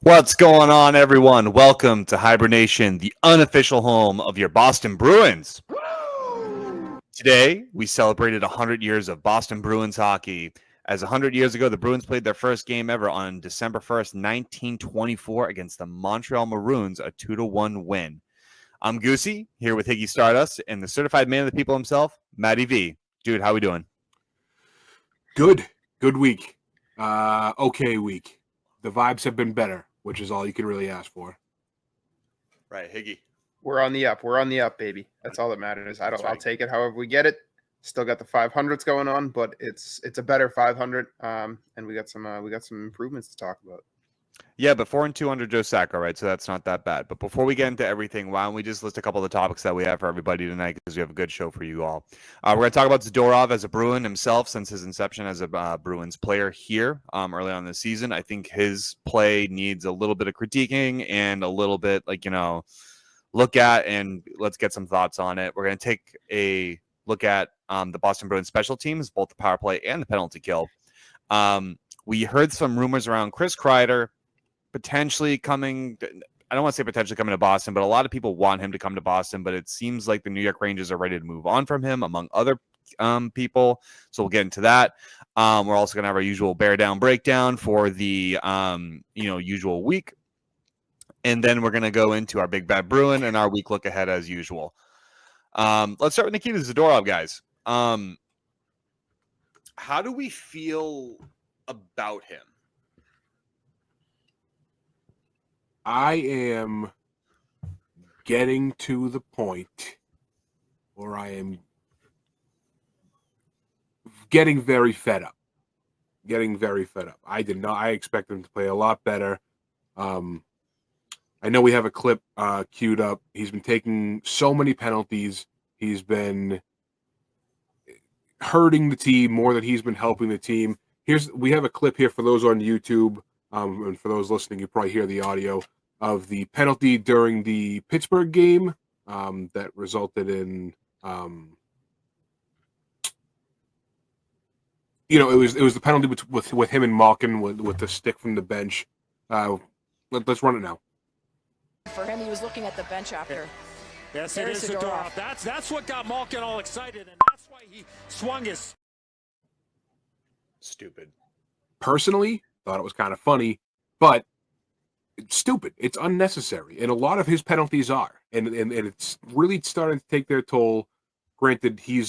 What's going on, everyone? Welcome to HiBruiNation, the unofficial home of your Boston Bruins. Today, we celebrated 100 years of Boston Bruins hockey. As 100 years ago, the Bruins played their first game ever on December 1st, 1924, against the Montreal Maroons, a 2-1 win. I'm Goosey, here with Higgy Stardust, and the certified man of the people himself, Matty V. Dude, how we doing? Good week. Okay week. The vibes have been better, which is all you can really ask for. Right, Higgy. We're on the up. We're on the up, baby. That's all that matters. I'll take it however we get it. Still got the 500s going on, but it's a better 500. And we got some improvements to talk about. Yeah, but 4-2 under Joe Sacco, right? So that's not that bad. But before we get into everything, why don't we just list a couple of the topics that we have for everybody tonight, because we have a good show for you all. We're going to talk about Zadorov as a Bruin himself since his inception as a Bruins player here early on in the season. I think his play needs a little bit of critiquing and a little bit, look at, and let's get some thoughts on it. We're going to take a look at the Boston Bruins special teams, both the power play and the penalty kill. We heard some rumors around Chris Kreider potentially coming. I don't want to say potentially coming to Boston, but a lot of people want him to come to Boston, but it seems like the New York Rangers are ready to move on from him, among other people. So we'll get into that. We're also going to have our usual bear down breakdown for the usual week. And then we're going to go into our Big Bad Bruin and our week look ahead as usual. Let's start with Nikita Zadorov, guys. How do we feel about him? I am getting to the point where I am getting very fed up. I expect him to play a lot better. I know we have a clip queued up. He's been taking so many penalties. He's been hurting the team more than he's been helping the team. We have a clip here for those on YouTube. And for those listening, you probably hear the audio of the penalty during the Pittsburgh game that resulted in, it was the penalty with him and Malkin with the stick from the bench. Let's run it now. For him, he was looking at the bench after. Yes, it is Zadorov. That's what got Malkin all excited, and that's why he swung his. Stupid. Personally, thought it was kind of funny, but it's stupid. It's unnecessary, and a lot of his penalties are, and it's really starting to take their toll. Granted, he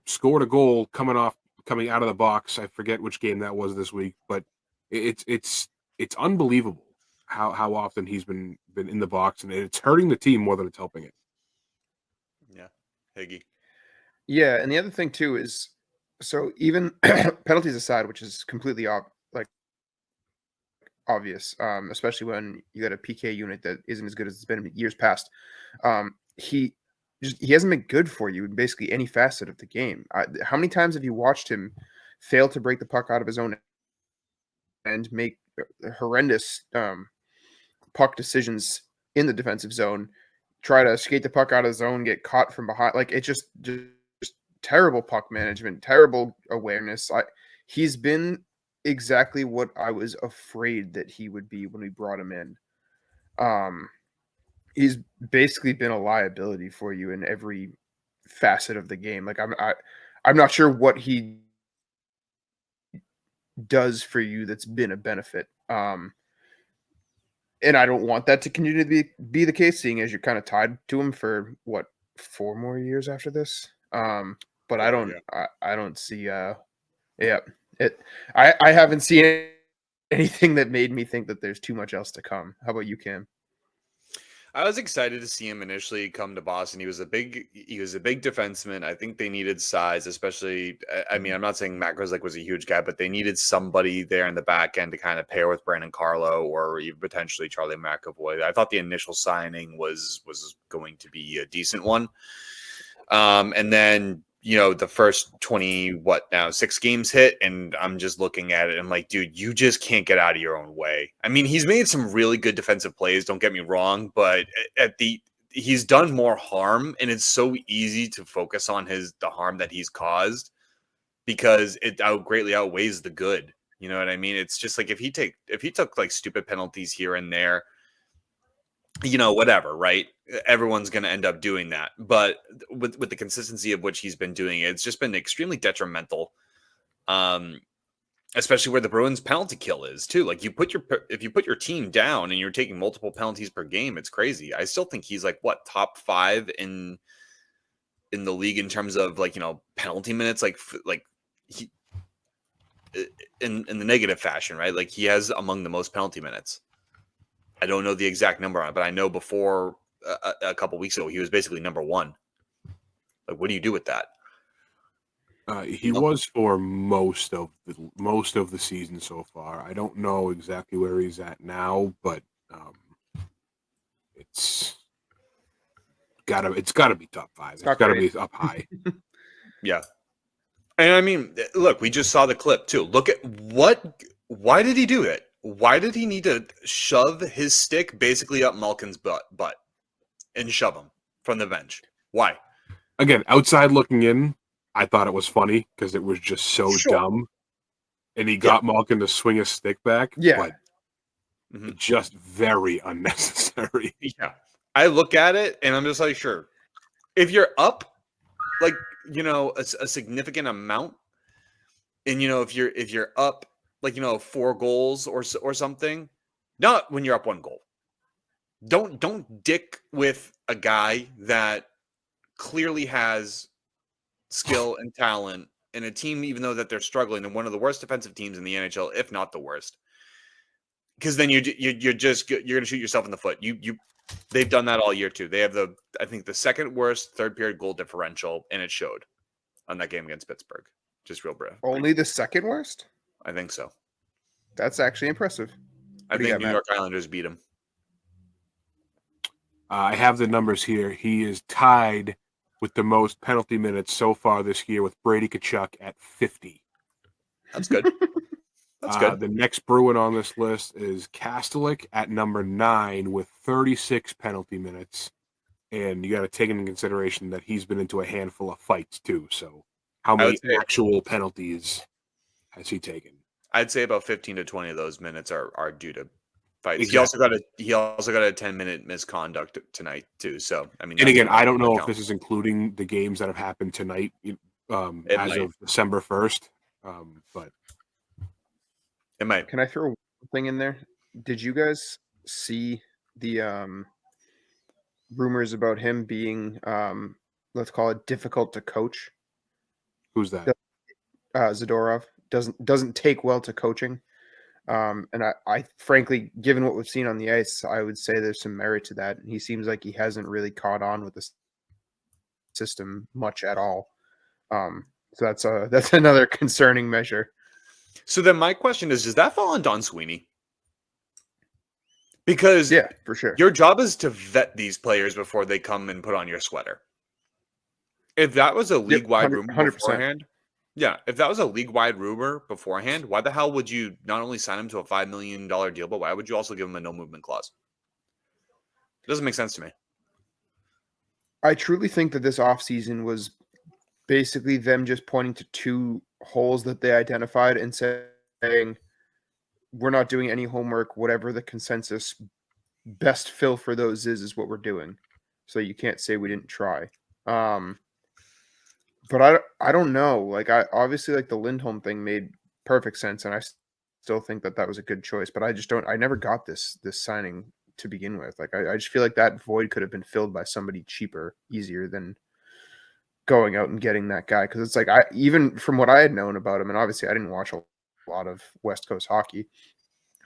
scored a goal coming out of the box. I forget which game that was this week, but it's unbelievable how often he's been in the box, and it's hurting the team more than it's helping it. Yeah, Higgy. Yeah, and the other thing too is, so even penalties aside, which is completely obvious, especially when you got a PK unit that isn't as good as it's been in years past. He hasn't been good for you in basically any facet of the game. How many times have you watched him fail to break the puck out of his own and make horrendous puck decisions in the defensive zone, try to skate the puck out of the zone, get caught from behind? Like, it's just terrible puck management, terrible awareness. He's been exactly what I was afraid that he would be when we brought him in. He's basically been a liability for you in every facet of the game. Like, I'm not sure what he does for you that's been a benefit. And I don't want that to continue to be the case, seeing as you're kind of tied to him for 4 more years after this. But I don't see. I haven't seen anything that made me think that there's too much else to come. How about you, Cam? I was excited to see him initially come to Boston. He was a big defenseman. I think they needed size, especially. I mean, I'm not saying Matt Grzelcyk was a huge guy, but they needed somebody there in the back end to kind of pair with Brandon Carlo or even potentially Charlie McAvoy. I thought the initial signing was going to be a decent one, and then the first 6 games hit, and I'm just looking at it. And I'm like, dude, you just can't get out of your own way. I mean, he's made some really good defensive plays, don't get me wrong, but he's done more harm, and it's so easy to focus on the harm that he's caused because it greatly outweighs the good. You know what I mean? It's just like if he took like stupid penalties here and there, whatever, right? Everyone's going to end up doing that. But with the consistency of which he's been doing it, it's just been extremely detrimental. Especially where the Bruins penalty kill is too. Like if you put your team down and you're taking multiple penalties per game, it's crazy. I still think he's like top 5 in the league in terms of penalty minutes, like he in the negative fashion, right? Like he has among the most penalty minutes. I don't know the exact number on it, but I know before a couple weeks ago he was basically number 1. Like, what do you do with that? He was for most of the season so far. I don't know exactly where he's at now, but it's gotta be top 5. It's gotta be up high. Yeah. And I mean, look, we just saw the clip too. Look at why did he do it? Why did he need to shove his stick basically up Malkin's butt and shove him from the bench? Why? Again, outside looking in, I thought it was funny because it was just so dumb. And he got Malkin to swing his stick back. Yeah. But just very unnecessary. Yeah. I look at it and I'm just like, sure. If you're up, like, a significant amount, and if you're up, like, 4 goals or something, not when you're up 1 goal. Don't dick with a guy that clearly has skill and talent in a team, even though that they're struggling, and one of the worst defensive teams in the NHL, if not the worst. Because then you're going to shoot yourself in the foot. They've done that all year too. They have I think the second worst third period goal differential, and it showed on that game against Pittsburgh. Just real brief. Only the second worst? I think so. That's actually impressive. I think New York Islanders beat him. I have the numbers here. He is tied with the most penalty minutes so far this year with Brady Tkachuk at 50. That's good. That's good. The next Bruin on this list is Kastelik at number 9 with 36 penalty minutes. And you got to take into consideration that he's been into a handful of fights too. So how many actual penalties has he taken? I'd say about 15 to 20 of those minutes are due to fights. Exactly. He also got a 10-minute misconduct tonight too. So I mean, and again, I don't know if this is including the games that have happened tonight as of December 1st, but it might. Can I throw one thing in there? Did you guys see the rumors about him being, let's call it, difficult to coach? Who's that? Zadorov doesn't take well to coaching. And I frankly, given what we've seen on the ice, I would say there's some merit to that. He seems like he hasn't really caught on with the system much at all. So that's another concerning measure. So then my question is, does that fall on Don Sweeney? Because yeah, for sure, your job is to vet these players before they come and put on your sweater. If that was a league-wide rumor 100%. beforehand, if that was a league-wide rumor beforehand, why the hell would you not only sign him to a $5 million deal, but why would you also give him a no-movement clause? It doesn't make sense to me. I truly think that this offseason was basically them just pointing to 2 holes that they identified and saying, we're not doing any homework, whatever the consensus best fill for those is what we're doing. So you can't say we didn't try. But I don't know. Like, I obviously, like, the Lindholm thing made perfect sense, and I still think that was a good choice. But I never got this signing to begin with. Like, I just feel like that void could have been filled by somebody cheaper, easier than going out and getting that guy. Because it's like, even from what I had known about him, and obviously I didn't watch a lot of West Coast hockey,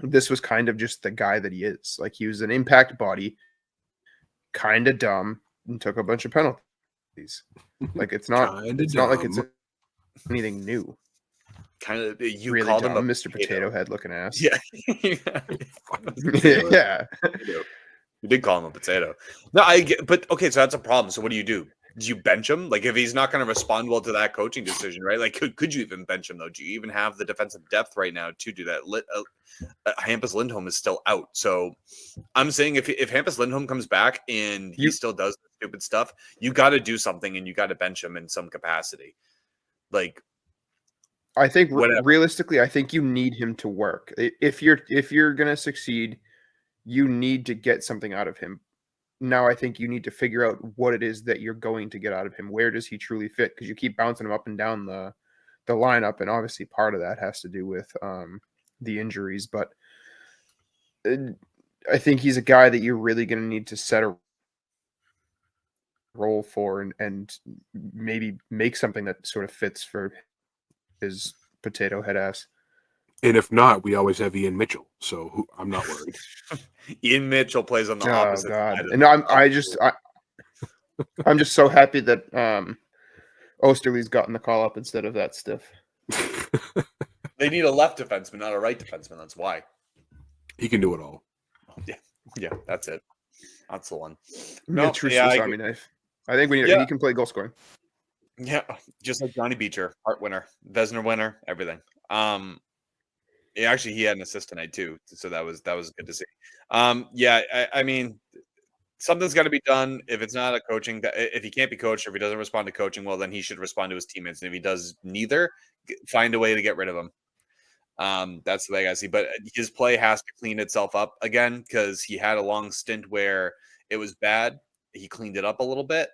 this was kind of just the guy that he is. Like, he was an impact body, kind of dumb, and took a bunch of penalties. Like, it's not like it's anything new. Kind of, you really called dumb, him a Mr. Potato Head looking ass. Yeah. Yeah. You did call him a potato. No, but okay, so that's a problem. So what do? Do you bench him? Like, if he's not going to respond well to that coaching decision, right? Like, could you even bench him though? Do you even have the defensive depth right now to do that? Hampus Lindholm is still out, so I'm saying if Hampus Lindholm comes back and he still does the stupid stuff, you got to do something and you got to bench him in some capacity. Like, I think Whatever. realistically, I think you need him to work. If you're gonna succeed, you need to get something out of him. Now I think you need to figure out what it is that you're going to get out of him. Where does he truly fit? Because you keep bouncing him up and down the lineup, and obviously part of that has to do with the injuries. But I think he's a guy that you're really going to need to set a role for and maybe make something that sort of fits for his potato head ass. And if not, we always have Ian Mitchell, so I'm not worried. Ian Mitchell plays on the Oh opposite God! side. And I'm just so happy that Osterley's gotten the call up instead of that stiff. They need a left defenseman, not a right defenseman. That's why. He can do it all. Yeah, that's it. That's the one. No, true Swiss Army knife. I think he can play goal scoring. Yeah, just like Johnny Beecher, Hart winner, Vezina winner, everything. Yeah, actually, he had an assist tonight too, so that was good to see. Yeah, I mean, something's got to be done. If it's not a coaching, if he can't be coached, or if he doesn't respond to coaching, well, then he should respond to his teammates. And if he does neither, find a way to get rid of him. That's the way I see. But his play has to clean itself up again because he had a long stint where it was bad. He cleaned it up a little bit.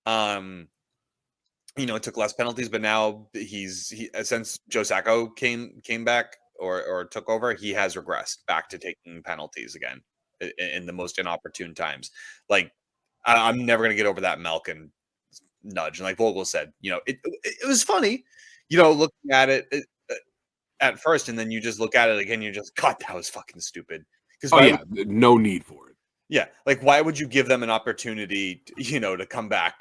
It took less penalties, but now since Joe Sacco came back or took over, he has regressed back to taking penalties again in the most inopportune times. Like I'm never gonna get over that Malkin nudge. And like Vogel said, it was funny, looking at it at first, and then you just look at it again, you're just, God, that was fucking stupid. Because no need for it. Yeah, like why would you give them an opportunity, to come back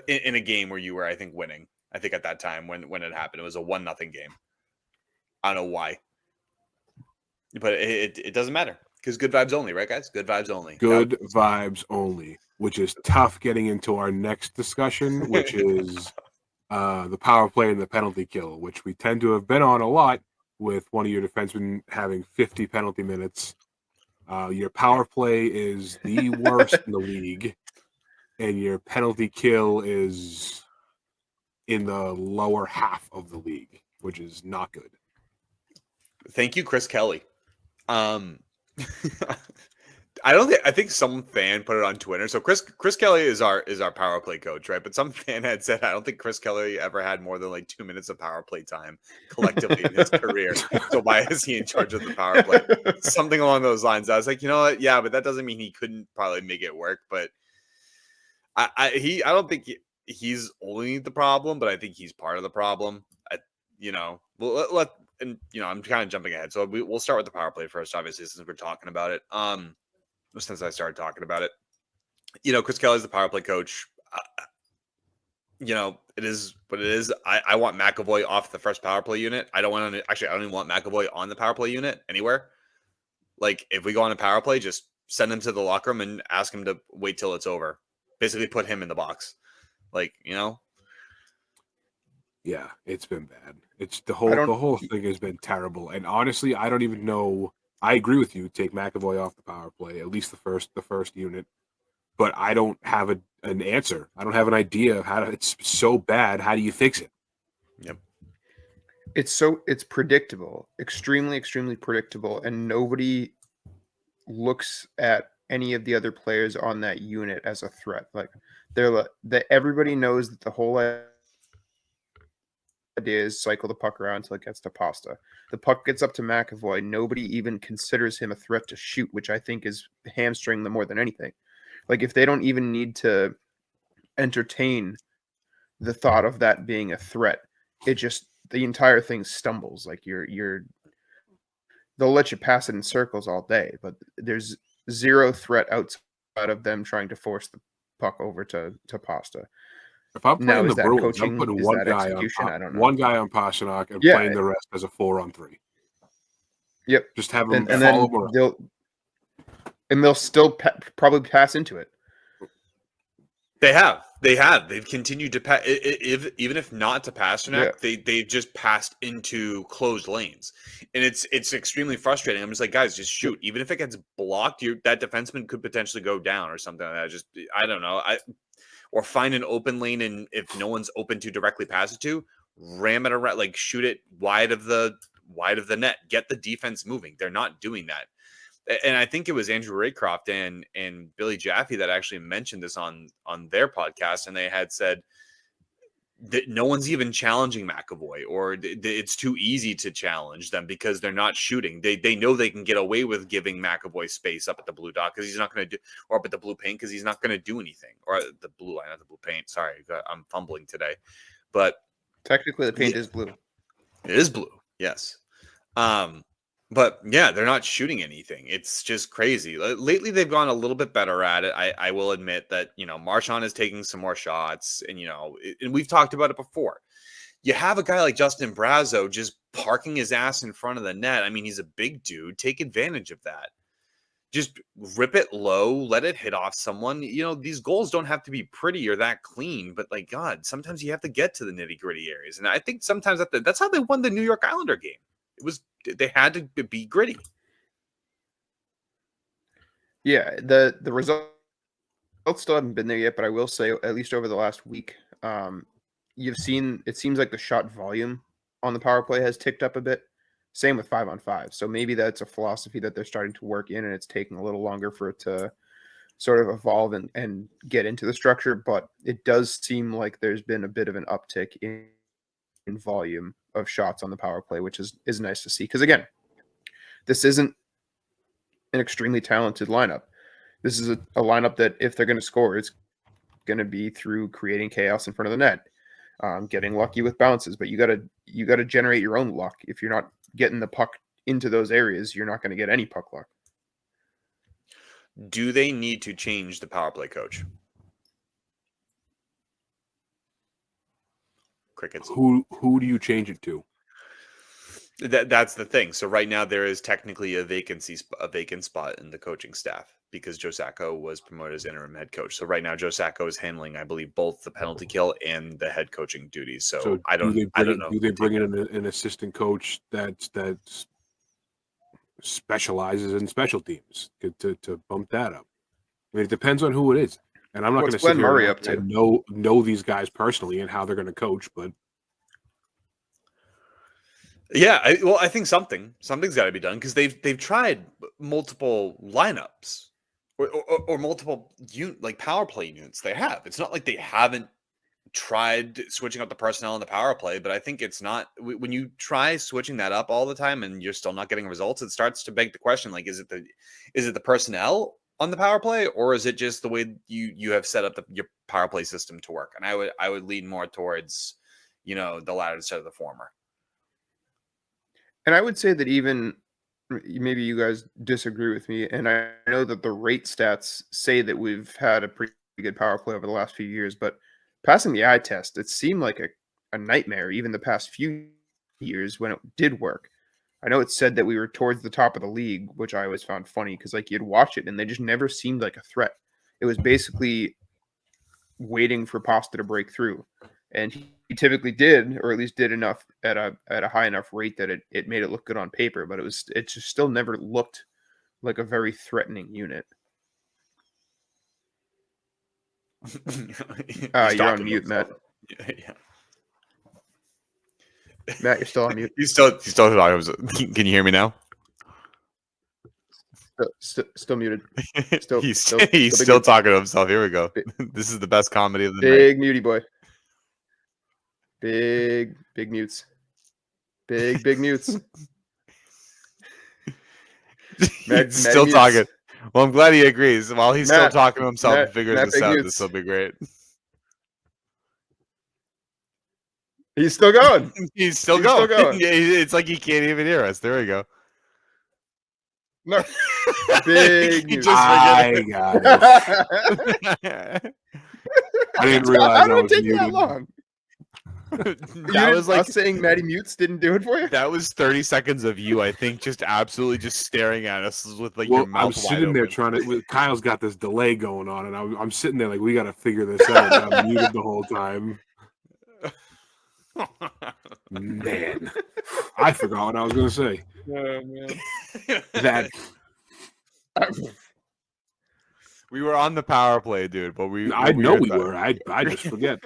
in a game where you were, I think, winning? I think at that time when it happened, it was a 1-0 game. I don't know why, but it doesn't matter because good vibes only, right, guys? Good vibes only. Good vibes only, which is tough getting into our next discussion, which is the power play and the penalty kill, which we tend to have been on a lot with one of your defensemen having 50 penalty minutes. Your power play is the worst in the league, and your penalty kill is in the lower half of the league, which is not good. Thank you, Chris Kelly. I think some fan put it on Twitter. So Chris Kelly is our power play coach, right? But some fan had said, I don't think Chris Kelly ever had more than like 2 minutes of power play time collectively in his career. So why is he in charge of the power play? Something along those lines. I was like, you know what? Yeah, but that doesn't mean he couldn't probably make it work. But I don't think he's only the problem, but I think he's part of the problem. I'm kind of jumping ahead. So we'll start with the power play first, obviously, since we're talking about it. Since I started talking about it, Chris Kelly's the power play coach. It is what it is. I want McAvoy off the first power play unit. I don't even want McAvoy on the power play unit anywhere. Like if we go on a power play, just send him to the locker room and ask him to wait till it's over. Basically put him in the box. Yeah, it's been bad. It's the whole thing has been terrible. And honestly, I don't even know. I agree with you. Take McAvoy off the power play, at least the first unit. But I don't have an answer. I don't have an idea of it's so bad. How do you fix it? Yep. It's predictable, extremely, extremely predictable, and nobody looks at any of the other players on that unit as a threat. Like everybody knows that the whole idea is cycle the puck around until it gets to Pasta. The puck gets up to McAvoy. Nobody even considers him a threat to shoot, which I think is hamstringing them more than anything. Like if they don't even need to entertain the thought of that being a threat, the entire thing stumbles. Like they'll let you pass it in circles all day, but there's zero threat outside of them trying to force the puck over to Pasta. If I'm playing the Bruins, coaching? I'm putting Is one that guy execution? on I don't know. one guy on Pastrnak and playing the rest as a 4-on-3. Yep. Just have them and follow then they'll still probably pass into it. They have. They've continued to pass. Even if not to Pastrnak, they've just passed into closed lanes, and it's extremely frustrating. I'm just like, guys, just shoot. Even if it gets blocked, that defenseman could potentially go down or something like that. I don't know. Or find an open lane, and if no one's open to directly pass it to, ram it around, like shoot it wide of the net, get the defense moving. They're not doing that. And I think it was Andrew Raycroft and Billy Jaffe that actually mentioned this on their podcast, and they had said that no one's even challenging McAvoy, or it's too easy to challenge them because they're not shooting. They know they can get away with giving McAvoy space up at the blue dot because he's not going to do, or up at the blue paint because he's not going to do anything, or the blue line, not the blue paint. Sorry, I'm fumbling today, but Technically, the paint is blue. It is blue, yes. But yeah, they're not shooting anything. It's just crazy. Lately, they've gone a little bit better at it. I will admit that, Marchand is taking some more shots, and, and we've talked about it before. You have a guy like Justin Brazeau just parking his ass in front of the net. I mean, he's a big dude. Take advantage of that. Just rip it low, let it hit off someone. These goals don't have to be pretty or that clean, but like, God, sometimes you have to get to the nitty gritty areas. And I think sometimes that's how they won the New York Islander game. They had to be gritty. Yeah, the results still haven't been there yet, but I will say, at least over the last week, you've seen, it seems like the shot volume on the power play has ticked up a bit. Same with 5-on-5. So maybe that's a philosophy that they're starting to work in, and it's taking a little longer for it to sort of evolve and get into the structure. But it does seem like there's been a bit of an uptick in volume of shots on the power play, which is nice to see. Because again, this isn't an extremely talented lineup. This is a lineup that, if they're going to score, it's going to be through creating chaos in front of the net, getting lucky with bounces. But you got to generate your own luck. If you're not getting the puck into those areas, you're not going to get any puck luck. Do they need to change the power play coach? Crickets. Who do you change it to? That's the thing. So right now there is technically a vacant spot in the coaching staff because Joe Sacco was promoted as interim head coach. So right now Joe Sacco is handling, I believe, both the penalty kill and the head coaching duties. So I don't know. Do they bring in an assistant coach that specializes in special teams to bump that up? I mean, it depends on who it is. And I'm not going to sit here and know these guys personally and how they're going to coach, but yeah, I think something's got to be done because they've tried multiple lineups or multiple power play units. They have. It's not like they haven't tried switching up the personnel in the power play, but I think it's not, when you try switching that up all the time and you're still not getting results, it starts to beg the question, like, is it the personnel on the power play, or is it just the way you have set up your power play system to work? And I would lean more towards, the latter instead of the former. And I would say that even, maybe you guys disagree with me, and I know that the rate stats say that we've had a pretty good power play over the last few years, but passing the eye test, it seemed like a nightmare even the past few years when it did work. I know it said that we were towards the top of the league, which I always found funny because, like, you'd watch it and they just never seemed like a threat. It was basically waiting for Pasta to break through. And he typically did, or at least did enough at a high enough rate that it made it look good on paper, but it just still never looked like a very threatening unit. You're on mute, Matt. Yeah. Matt, you're still on mute. He's still talking. Can you hear me now? Still muted. He's still talking to himself. Here we go. This is the best comedy of the night. Big muty boy. Big mutes. Big mutes. He's still talking. Well, I'm glad he agrees. While he's still talking to himself and figures this out, this will be great. He's still going. He's still going. It's like he can't even hear us. There we go. No. Big news. I got it. I didn't realize I was muted. That long. That was like us saying Matty Mutes didn't do it for you. That was 30 seconds of you, I think, just absolutely just staring at us with like your mouth I'm sitting there trying to. Kyle's got this delay going on, and I'm sitting there like, we got to figure this out. I'm muted the whole time. Man, I forgot what I was going to say. Oh, man. That we were on the power play, dude. But I know we were. I just forget.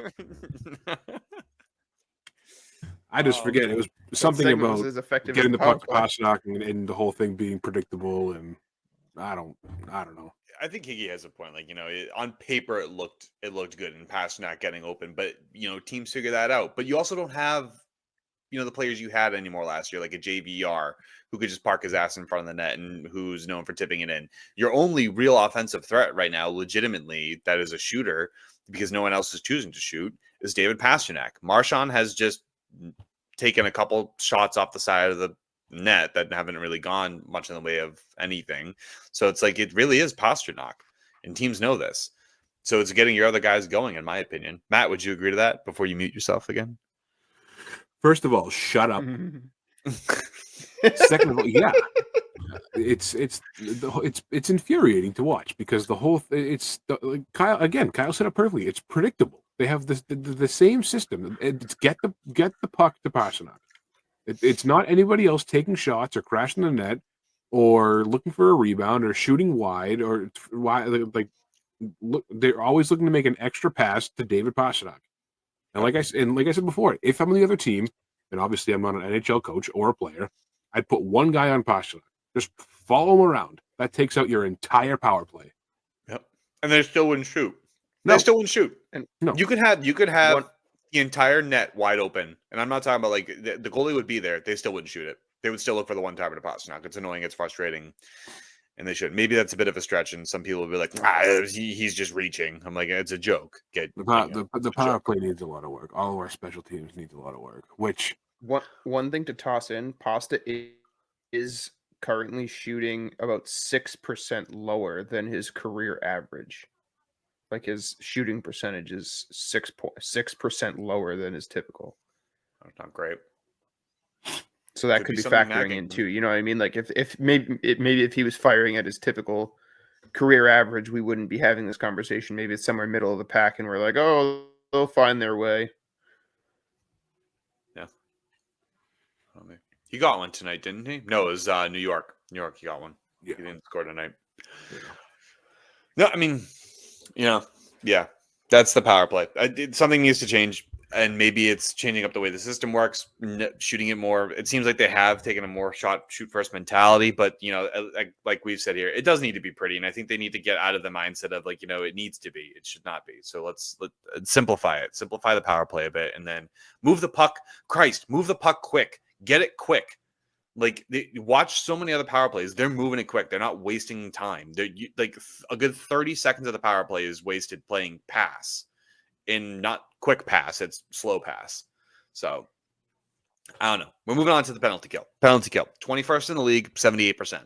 I just forget. It was something segment was about as effective getting as the puck to power Pastrnak and the whole thing being predictable, and I don't know. I think Higgy has a point. Like, on paper it looked good and Pastrnak getting open, but teams figure that out. But you also don't have the players you had anymore last year, like a JVR who could just park his ass in front of the net and who's known for tipping it in. Your only real offensive threat right now, legitimately, that is a shooter, because no one else is choosing to shoot, is David Pastrnak. Marchand has just taken a couple shots off the side of the net that haven't really gone much in the way of anything. So it's like, it really is Pastrnak, and teams know this. So it's getting your other guys going, in my opinion. Matt, would you agree to that before you mute yourself again? First of all, shut up. Second of all, yeah, it's infuriating to watch because the whole Kyle said it perfectly. It's predictable. They have the same system. It's get the puck to Pastrnak. It's not anybody else taking shots or crashing the net or looking for a rebound or shooting wide or look. They're always looking to make an extra pass to David Pastrnak. And like I said before, if I'm on the other team, and obviously I'm not an NHL coach or a player, I'd put one guy on Pastrnak. Just follow him around. That takes out your entire power play. Yep. And they still wouldn't shoot. No. They still wouldn't shoot. And no. You could have the entire net wide open. And I'm not talking about like the goalie would be there. They still wouldn't shoot it. They would still look for the one-timer to Pastrnak. It's annoying. It's frustrating. And they should. Maybe that's a bit of a stretch, and some people will be like, he's just reaching. I'm like, it's a joke. The power play needs a lot of work. All of our special teams needs a lot of work. Which one thing to toss in, Pasta is currently shooting about 6% lower than his career average. Like his shooting percentage is 6% lower than his typical. That's not great. So that could be factoring in too. You know what I mean? Like if maybe if he was firing at his typical career average, we wouldn't be having this conversation. Maybe it's somewhere middle of the pack, and we're like, oh, they'll find their way. Yeah. He got one tonight, didn't he? No, it was New York. New York, he got one. Yeah. He didn't score tonight. Yeah. No, I mean, yeah, that's the power play. Something needs to change. And maybe it's changing up the way the system works, shooting it more. It seems like they have taken a more shoot first mentality, but like we've said here, it does need to be pretty. And I think they need to get out of the mindset of like, it needs to be, it should not be. So let's simplify it, simplify the power play a bit, and then move the puck. Move the puck quick, get it quick. Like watch so many other power plays. They're moving it quick. They're not wasting time. They're like a good 30 seconds of the power play is wasted playing pass. In not quick pass, it's slow pass. So I don't know. We're moving on to the penalty kill. 21st in the league, 78%.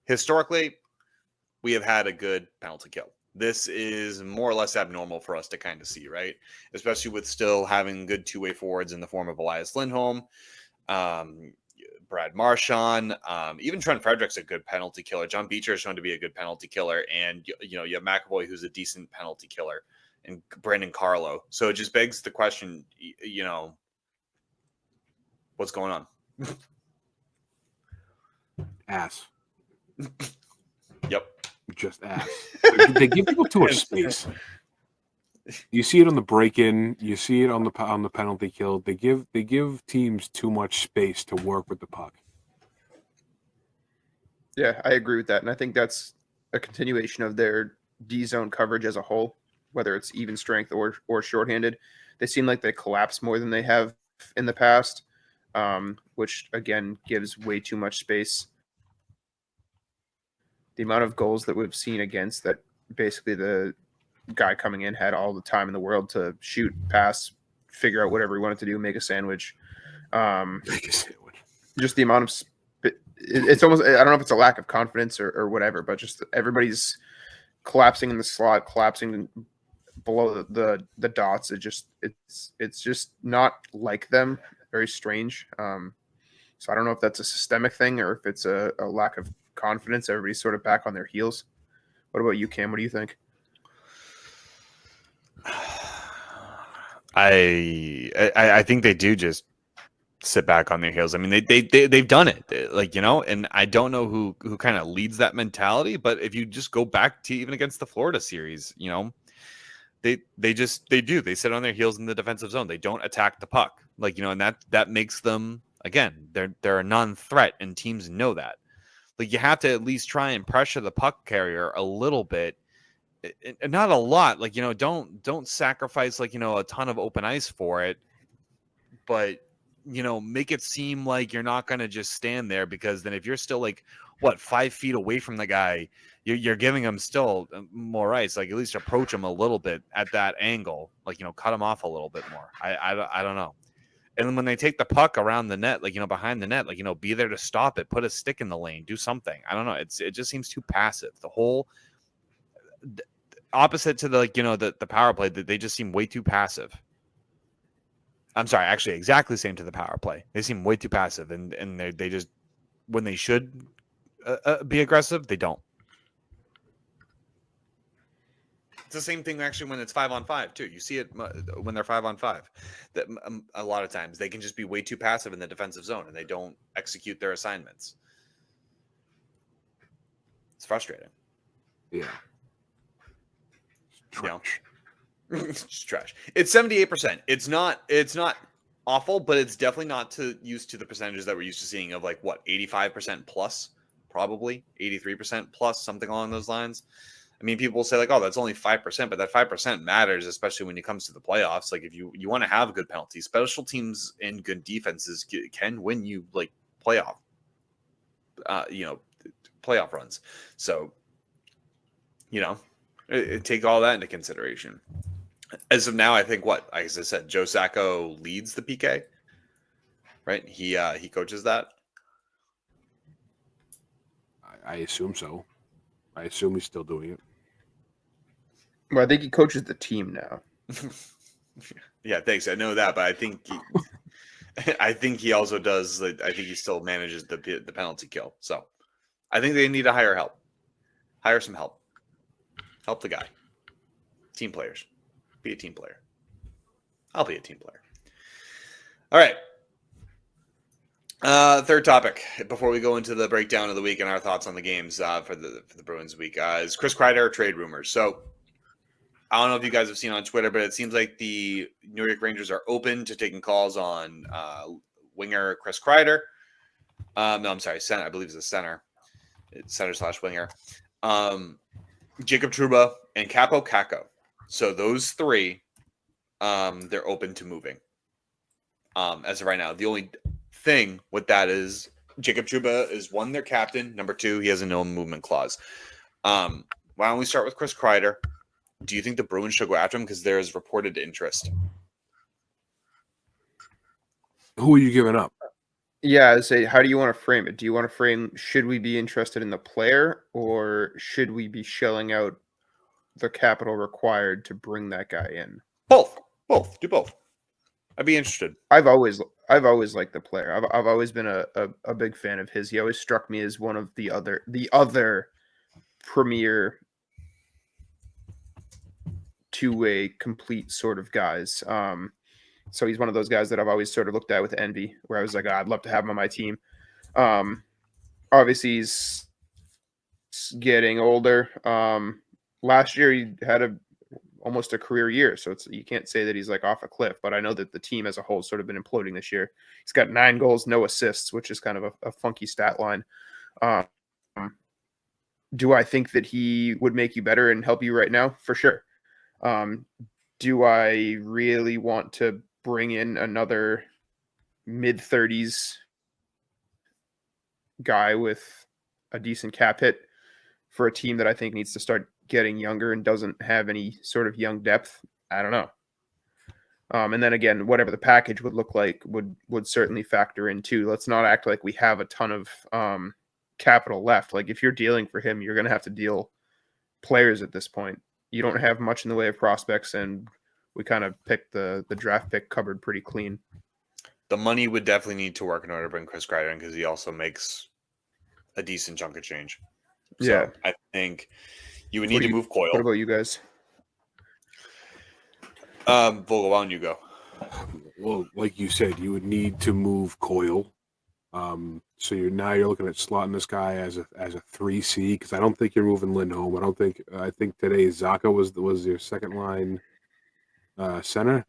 Historically, we have had a good penalty kill. This is more or less abnormal for us to kind of see, right? Especially with still having good two-way forwards in the form of Elias Lindholm, Brad Marchand, even Trent Frederick's a good penalty killer. John Beecher is shown to be a good penalty killer, and you have McAvoy, who's a decent penalty killer, and Brandon Carlo. So it just begs the question, what's going on? Ass. Yep. Just ass. They give people too much space. You see it on the break-in. You see it on the penalty kill. They give teams too much space to work with the puck. Yeah, I agree with that, and I think that's a continuation of their D-zone coverage as a whole. Whether it's even strength or shorthanded, they seem like they collapse more than they have in the past, which again gives way too much space. The amount of goals that we've seen against that, basically the guy coming in had all the time in the world to shoot, pass, figure out whatever he wanted to do, make a sandwich. Just the amount of it's almost, I don't know if it's a lack of confidence or whatever, but just everybody's collapsing in the slot, collapsing below the dots. It's just not like them. Very strange. So I don't know if that's a systemic thing or if it's a lack of confidence. Everybody's sort of back on their heels. What about you, Cam? What do you think? I think they do just sit back on their heels. I mean, they've done it, and I don't know who kind of leads that mentality, but if you just go back to even against the Florida series, they do. They sit on their heels in the defensive zone. They don't attack the puck. Like, and that makes them, again, they're a non-threat, and teams know that. Like, you have to at least try and pressure the puck carrier a little bit, and not a lot. Like, don't sacrifice like a ton of open ice for it, but make it seem like you're not going to just stand there, because then if you're still like 5 feet away from the guy, you're giving him still more ice. Like, at least approach him a little bit at that angle, like cut him off a little bit more. I don't know. And then when they take the puck around the net, like behind the net, like be there to stop it, put a stick in the lane, do something. I don't know. It just seems too passive. The whole opposite to the the power play, that they just seem way too passive. I'm sorry, actually, exactly same to the power play. They seem way too passive, and they just, when they should be aggressive, they don't. It's the same thing actually when it's 5-on-5 too. You see it when they're 5-on-5. That a lot of times they can just be way too passive in the defensive zone, and they don't execute their assignments. It's frustrating. Yeah. Trash. It's trash. It's 78%. It's not awful, but it's definitely not used to the percentages that we're used to seeing of 85% plus, probably 83% plus, something along those lines. I mean, people will say oh, that's only 5%, but that 5% matters, especially when it comes to the playoffs. Like, if you want to have good penalties, special teams and good defenses can win you playoff, playoff runs. So, take all that into consideration. As of now, I think as I said, Joe Sacco leads the PK, right? He coaches that. I assume so. I assume he's still doing it. Well, I think he coaches the team now. Yeah, thanks. I know that, but I think he also does. I think he still manages the penalty kill. So I think they need to hire some help. Help the guy. Team players. Be a team player. I'll be a team player. All right. Third topic before we go into the breakdown of the week and our thoughts on the games for the Bruins week is Chris Kreider trade rumors. So I don't know if you guys have seen on Twitter, but it seems like the New York Rangers are open to taking calls on winger Chris Kreider. No, I'm sorry, center. I believe it's a center. It's center/winger. Jacob Trouba and Capo Caco. So those three, they're open to moving. As of right now, the only thing with that is Jacob Trouba is, one, their captain. Number two, he has a no movement clause. Why don't we start with Chris Kreider? Do you think the Bruins should go after him because there is reported interest? Who are you giving up? Yeah, I would say, how do you want to frame it? Do you want to frame, should we be interested in the player, or should we be shelling out the capital required to bring that guy in? Both. Do both. I'd be interested. I've always liked the player. I've always been a big fan of his. He always struck me as one of the other premier two-way complete sort of guys. So he's one of those guys that I've always sort of looked at with envy, where I was like, I'd love to have him on my team. Obviously he's getting older. Last year he had almost a career year, so you can't say that he's off a cliff, but I know that the team as a whole has sort of been imploding this year. He's got 9 goals, no assists, which is kind of a funky stat line. Do I think that he would make you better and help you right now? For sure. Do I really want to bring in another mid-30s guy with a decent cap hit for a team that I think needs to start getting younger and doesn't have any sort of young depth? I don't know. And then again, whatever the package would look like would certainly factor in too. Let's not act like we have a ton of capital left. If you're dealing for him, you're going to have to deal players at this point. You don't have much in the way of prospects, and we kind of picked the draft pick cupboard pretty clean. The money would definitely need to work in order to bring Chris Kreider in, because he also makes a decent chunk of change. So Yeah. I think you would need to move Coyle. What about you guys? Vogel, why don't you go? Well, like you said, you would need to move Coyle. So you're looking at slotting this guy as a 3C, because I don't think you're moving Lindholm. I think today Zaka was your second line center.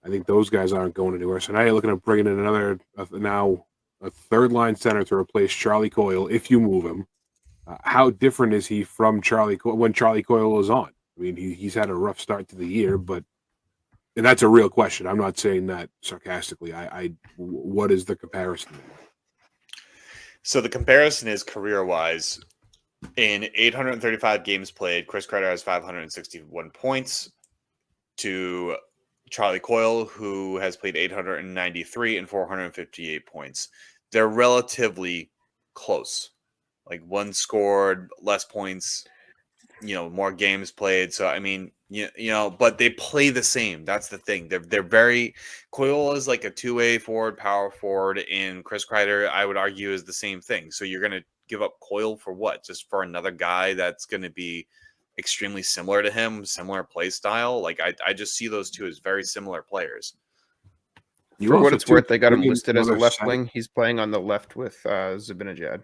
I think those guys aren't going anywhere. So now you're looking at bringing in a third-line center to replace Charlie Coyle if you move him. How different is he from Charlie when Charlie Coyle was on? I mean, he's had a rough start to the year, and that's a real question. I'm not saying that sarcastically. What is the comparison there? So the comparison is career-wise. In 835 games played, Chris Kreider has 561 points to Charlie Coyle, who has played 893 and 458 points. They're relatively close. Like one scored, less points, more games played. So I mean, but they play the same. That's the thing. They're very. Coyle is like a two-way forward, power forward, and Chris Kreider, I would argue, is the same thing. So you're gonna give up Coyle for what? Just for another guy that's gonna be extremely similar to him, similar play style. Like I just see those two as very similar players. For what it's worth, they got him listed as a left wing. He's playing on the left with Zibanejad.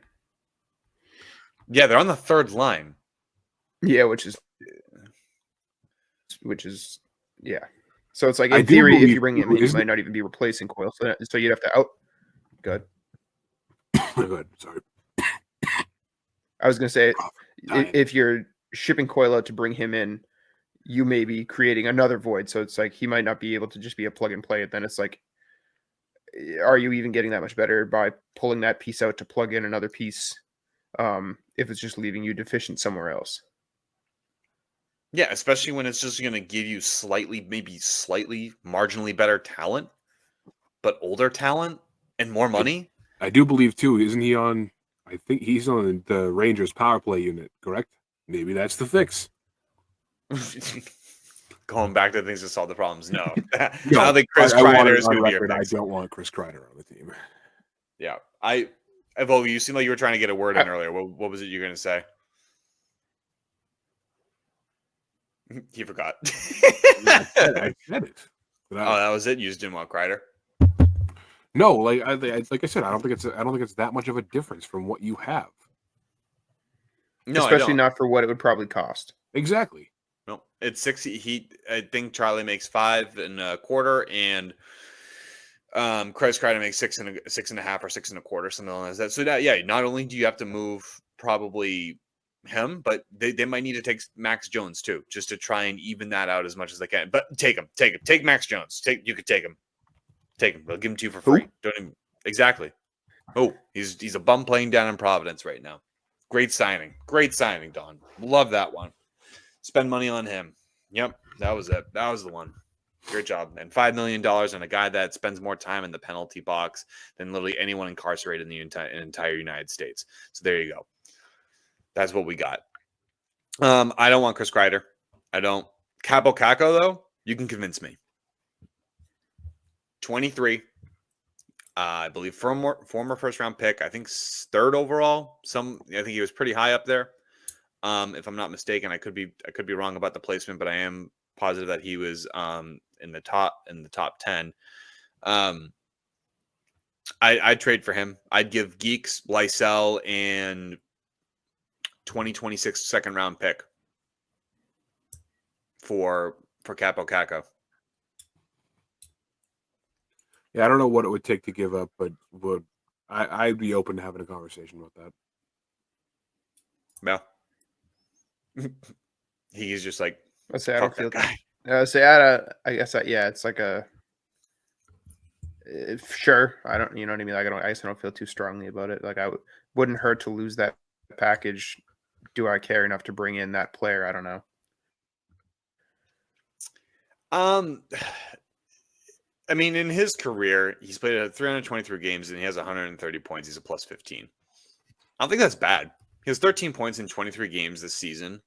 Yeah, they're on the third line. Yeah, which is yeah. So it's like in theory, if you bring him in, you might not even be replacing Coyle. So you'd have to out. Good. Good. Sorry. I was gonna say, if you're shipping Coyle out to bring him in, you may be creating another void. So it's like he might not be able to just be a plug and play. And then it's like, are you even getting that much better by pulling that piece out to plug in another piece? If it's just leaving you deficient somewhere else. Yeah, especially when it's just going to give you maybe slightly marginally better talent, but older talent and more money. I do believe too, isn't he on? I think he's on the Rangers power play unit, correct? Maybe that's the fix. Going back to things to solve the problems. No, No, I don't think Chris Kreider is going to be your I fix. don't want Chris Kreider on the team. Yeah, Vogel, you seem like you were trying to get a word in earlier. What was it you were going to say? He forgot. I said it. That was it. You just didn't want Kreider. No, like I said, I don't think it's that much of a difference from what you have. No, especially not for what it would probably cost. Exactly. No, it's 60. I think Charlie makes 5 1/4, and Chris Kreider makes 6.5 or 6 1/4, something like that. So that, yeah, not only do you have to move probably him, but they might need to take Max Jones too, just to try and even that out as much as they can. But take Max Jones. You could take him. They'll give him to you for free. Don't even exactly. Oh, he's a bum playing down in Providence right now. Great signing, Don. Love that one. Spend money on him. Yep, that was it. That was the one. Great job. And $5 million on a guy that spends more time in the penalty box than literally anyone incarcerated in the entire United States. So there you go. That's what we got. I don't want Chris Kreider. I don't. Capo Caco, though, you can convince me. 23. I believe former first-round pick. I think 3rd overall. I think he was pretty high up there. If I'm not mistaken, I could be wrong about the placement, but I am positive that he was in the top 10. I'd trade for him. I'd give Geeks, Lysell, and 2026 second-round pick for Capo Caco. Yeah, I don't know what it would take to give up, but I'd be open to having a conversation about that. No. He's just like, Let's say I don't feel guy. I guess it's like a sure. I don't, you know what I mean? Like I guess I don't feel too strongly about it. Like wouldn't hurt to lose that package. Do I care enough to bring in that player? I don't know. I mean, in his career, he's played 323 games and he has 130 points. He's a plus 15. I don't think that's bad. He has 13 points in 23 games this season.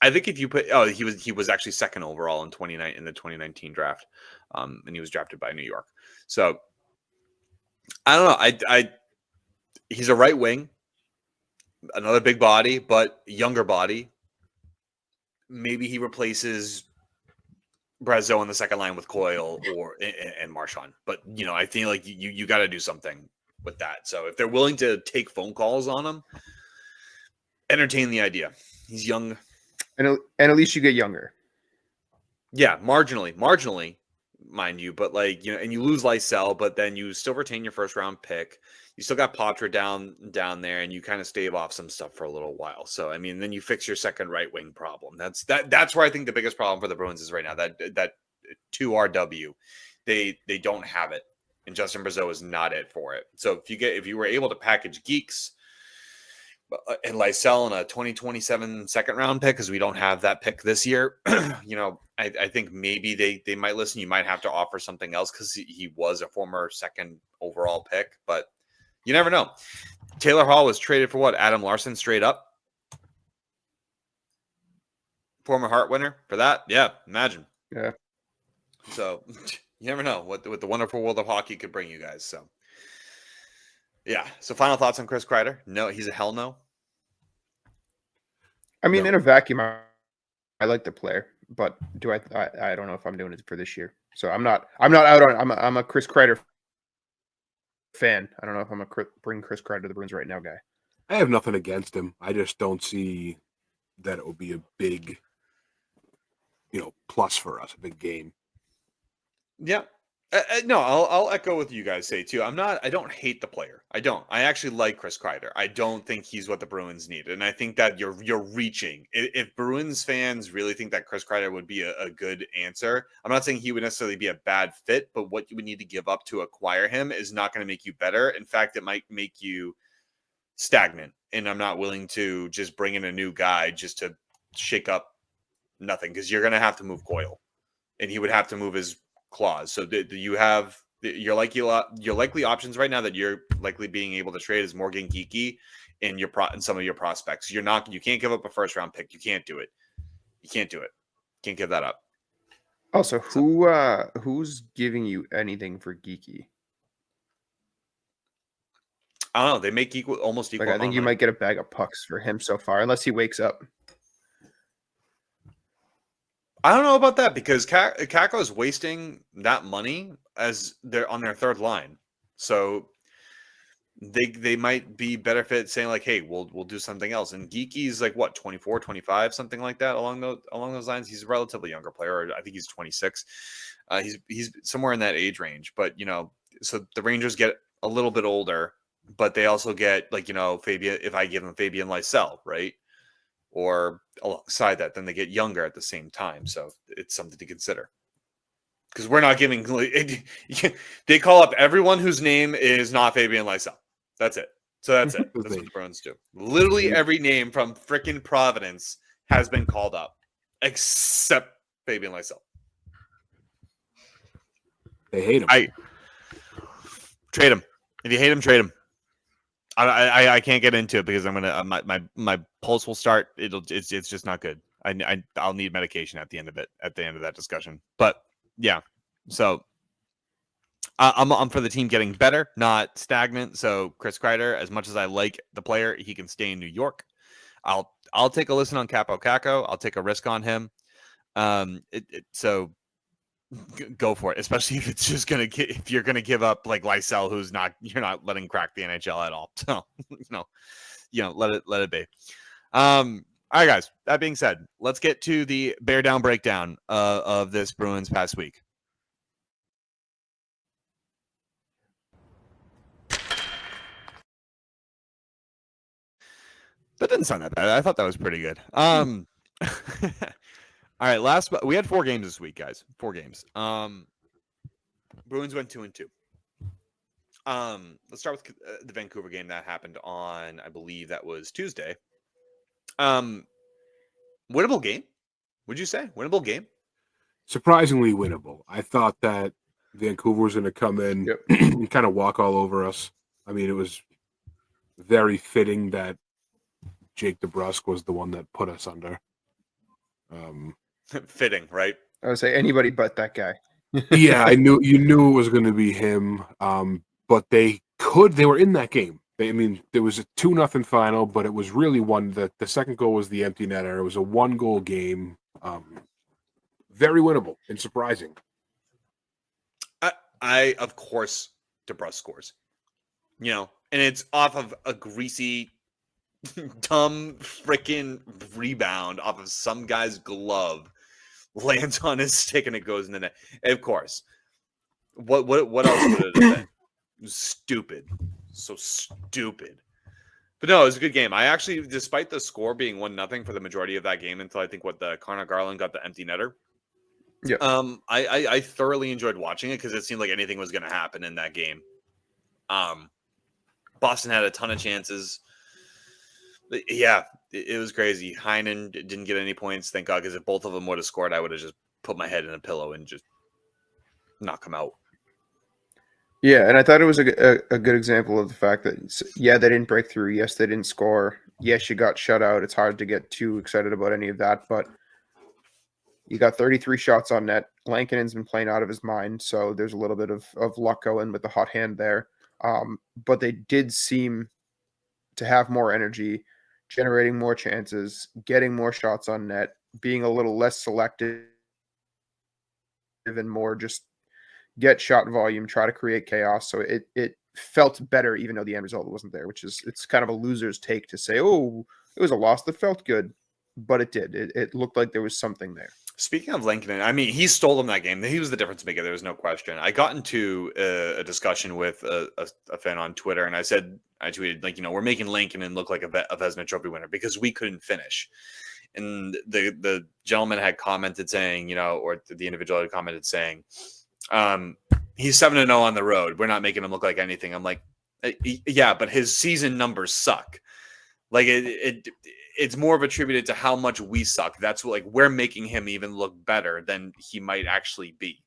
I think if you put, he was actually 2nd overall in the 2019 draft, and he was drafted by New York. So I don't know. He's a right wing, another big body, but younger body. Maybe he replaces Brazeau on the second line with Coyle and Marchand. But I think like you got to do something with that. So if they're willing to take phone calls on him, entertain the idea. He's young. And at least you get younger. Yeah, marginally. mind you, but like, you know, and you lose Lysell, but then you still retain your first round pick. You still got Potter down there, and you kind of stave off some stuff for a little while. So I mean, then you fix your second right wing problem. That's where I think the biggest problem for the Bruins is right now. That 2RW, they don't have it, and Justin Brazeau is not it for it. So if you were able to package Geeks and Lysell in a 2027 second round pick, because we don't have that pick this year, you know, I think maybe they might listen. You might have to offer something else because he was a former second overall pick, but you never know. Taylor Hall was traded for what? Adam Larson straight up? Former Hart winner for that? Yeah, imagine. Yeah. So you never know what the wonderful world of hockey could bring you guys. So yeah. So final thoughts on Chris Kreider? No, he's a hell no. I mean, No. in a vacuum, I like the player, but I don't know if I'm doing it for this year. So I'm not out on. I'm a Chris Kreider fan. I don't know if I'm a bring Chris Kreider to the Bruins right now guy. I have nothing against him. I just don't see that it will be a big, plus for us, a big game. Yeah. No, I'll echo what you guys say too. I don't hate the player. I don't. I actually like Chris Kreider. I don't think he's what the Bruins need. And I think that you're reaching. If Bruins fans really think that Chris Kreider would be a good answer, I'm not saying he would necessarily be a bad fit, but what you would need to give up to acquire him is not going to make you better. In fact, it might make you stagnant. And I'm not willing to just bring in a new guy just to shake up nothing, because you're going to have to move Coyle, and he would have to move his clause. So do you have your likely options right now that you're likely being able to trade is Morgan Geekie and some of your prospects. You can't give up a first round pick. You can't do it. Can't give that up. Also, who's giving you anything for Geekie? I don't know. They make almost equal. I think you might get a bag of pucks for him so far, unless he wakes up. I don't know about that, because Kakko is wasting that money as they're on their third line. So they might be better fit saying like, hey, we'll do something else. And Geekie's like what, 24, 25, something like that along those lines. He's a relatively younger player. I think he's 26. He's somewhere in that age range. But so the Rangers get a little bit older, but they also get Fabian. If I give them Fabian Lysell, right? Or alongside that, then they get younger at the same time. So it's something to consider. Because we're not giving... They call up everyone whose name is not Fabian Lysell. That's it. So that's it. That's what the Bruins do. Literally every name from frickin' Providence has been called up. Except Fabian Lysell. They hate him. Trade him. If you hate him, trade him. I can't get into it because I'm gonna my pulse will start. It's just not good. I'll need medication at the end of it, at the end of that discussion. But yeah, so I'm for the team getting better, not stagnant. So Chris Kreider, as much as I like the player, he can stay in New York. I'll take a listen on Capo Caco. I'll take a risk on him. So go for it, especially if it's just if you're gonna give up like Lysell, you're not letting crack the NHL at all. So let it be. All right, guys. That being said, let's get to the bear down breakdown of this Bruins past week. That didn't sound that bad. I thought that was pretty good. All right, we had 4 games this week, guys. 4 games. Bruins went 2-2. Let's start with the Vancouver game that happened on, I believe that was Tuesday. Winnable game? Would you say winnable game? Surprisingly winnable. I thought that Vancouver was going to come in and kind of walk all over us. I mean, it was very fitting that Jake DeBrusk was the one that put us under. Fitting, right? I would say anybody but that guy. Yeah, you knew it was going to be him. But they were in that game. There was a 2-0 final, but it was really the second goal was the empty netter. It was a 1-goal game. Very winnable and surprising. I of course DeBrusk scores. And it's off of a greasy, dumb freaking rebound off of some guy's glove, lands on his stick, and it goes in the net. Of course. What else would it have been? It was stupid. So stupid. But no, it was a good game. I actually, despite the score being 1-0 for the majority of that game until I think the Connor Garland got the empty netter. Yeah. I thoroughly enjoyed watching it because it seemed like anything was going to happen in that game. Boston had a ton of chances. But yeah, it was crazy. Heinen didn't get any points, thank God, because if both of them would have scored, I would have just put my head in a pillow and just knock them out. Yeah, and I thought it was a good example of the fact that, yeah, they didn't break through. Yes, they didn't score. Yes, you got shut out. It's hard to get too excited about any of that, but you got 33 shots on net. Lankinen's been playing out of his mind, so there's a little bit of luck going with the hot hand there. But they did seem to have more energy, generating more chances, getting more shots on net, being a little less selective and more just get shot volume, try to create chaos. So it felt better, even though the end result wasn't there, it's kind of a loser's take to say, oh, it was a loss that felt good, but it did. It looked like there was something there. Speaking of Lankinen, I mean, he stole them that game. He was the difference maker. There was no question. I got into a discussion with a fan on Twitter, and I tweeted, like, we're making Lankinen look like a Vezina Trophy winner because we couldn't finish. And the gentleman had commented saying, or the individual had commented saying, he's 7-0 on the road. We're not making him look like anything. I'm like, yeah, but his season numbers suck. Like it's more of attributed to how much we suck. That's what, like, we're making him even look better than he might actually be.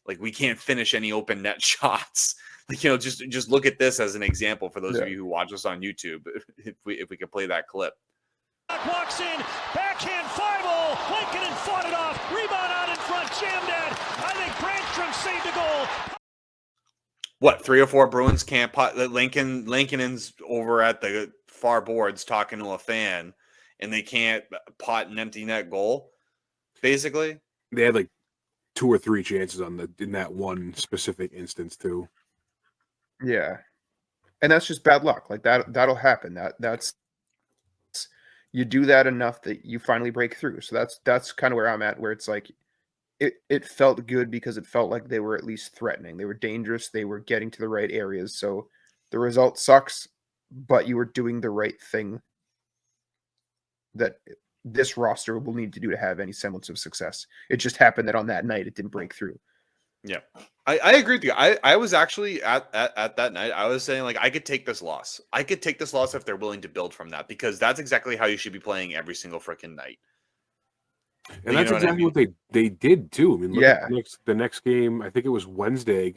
Like, we can't finish any open net shots. Like, just look at this as an example for those of you who watch us on YouTube. If we could play that clip. Walks in, backhand 5-0. Lankinen fought it off. Rebound out in front, jammed in. I think Brandstrom saved a goal. What, 3 or 4 Bruins can't pot? Lankinen's over at the far boards talking to a fan, and they can't pot an empty net goal. Basically, They had like 2 or 3 chances in that one specific instance too. Yeah, and that's just bad luck. Like that'll happen. That's you do that enough that you finally break through. So that's kind of where I'm at, where it's like it felt good because it felt like they were at least threatening. They were dangerous. They were getting to the right areas. So the result sucks, but you were doing the right thing that this roster will need to do to have any semblance of success. It just happened that on that night it didn't break through. Yeah, I agree with you. I was actually at that night. I was saying, like, I could take this loss. I could take this loss if they're willing to build from that, because that's exactly how you should be playing every single freaking night. And that's exactly what they did too. I mean, look at the next game. I think it was Wednesday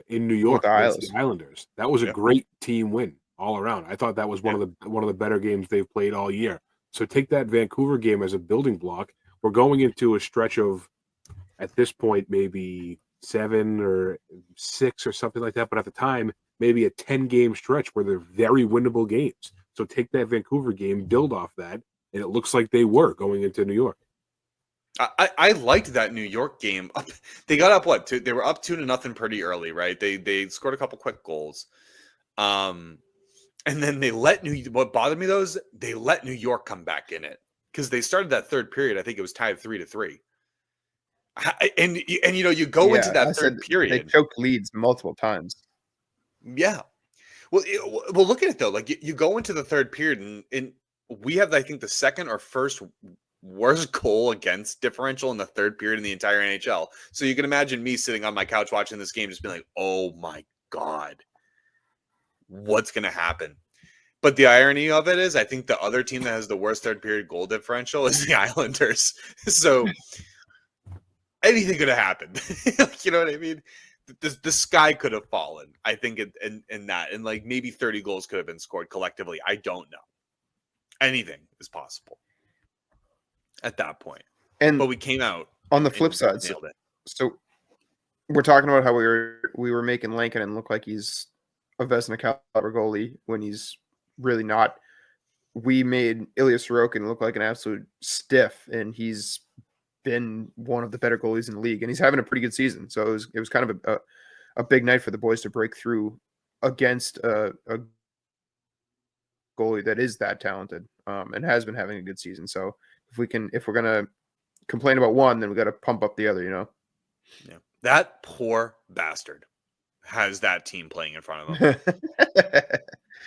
in New York against the Islanders. That was a great team win all around. I thought that was one of the better games they've played all year. So take that Vancouver game as a building block. We're going into a stretch of, at this point, maybe 7 or 6 or something like that. But at the time, maybe a 10-game stretch where they're very winnable games. So take that Vancouver game, build off that, and it looks like they were going into New York. I liked that New York game. They got up they were up 2-0 pretty early, right? They scored a couple quick goals. And then they let what bothered me though is they let New York come back in it, because they started that third period. I think it was tied 3-3. And you go into that third period. They choked leads multiple times. Yeah. Well, look at it though. Like, you go into the third period and we have, I think, the second or first worst goal against differential in the third period in the entire NHL. So you can imagine me sitting on my couch watching this game, just being like, "Oh my God, what's going to happen?" But the irony of it is, I think the other team that has the worst third period goal differential is the Islanders. So anything could have happened. You know what I mean? The sky could have fallen, I think, in that. And like maybe 30 goals could have been scored collectively. I don't know. Anything is possible at that point. But we came out. On the flip side, so we're talking about how we were making Lankinen look like he's a Vezina caliber goalie when he's really not. We made Ilya Sorokin look like an absolute stiff, and he's been one of the better goalies in the league, and he's having a pretty good season. So it was kind of a big night for the boys to break through against a goalie that is that talented and has been having a good season. So if we're gonna complain about one, then we got to pump up the other. Yeah. That poor bastard has that team playing in front of him.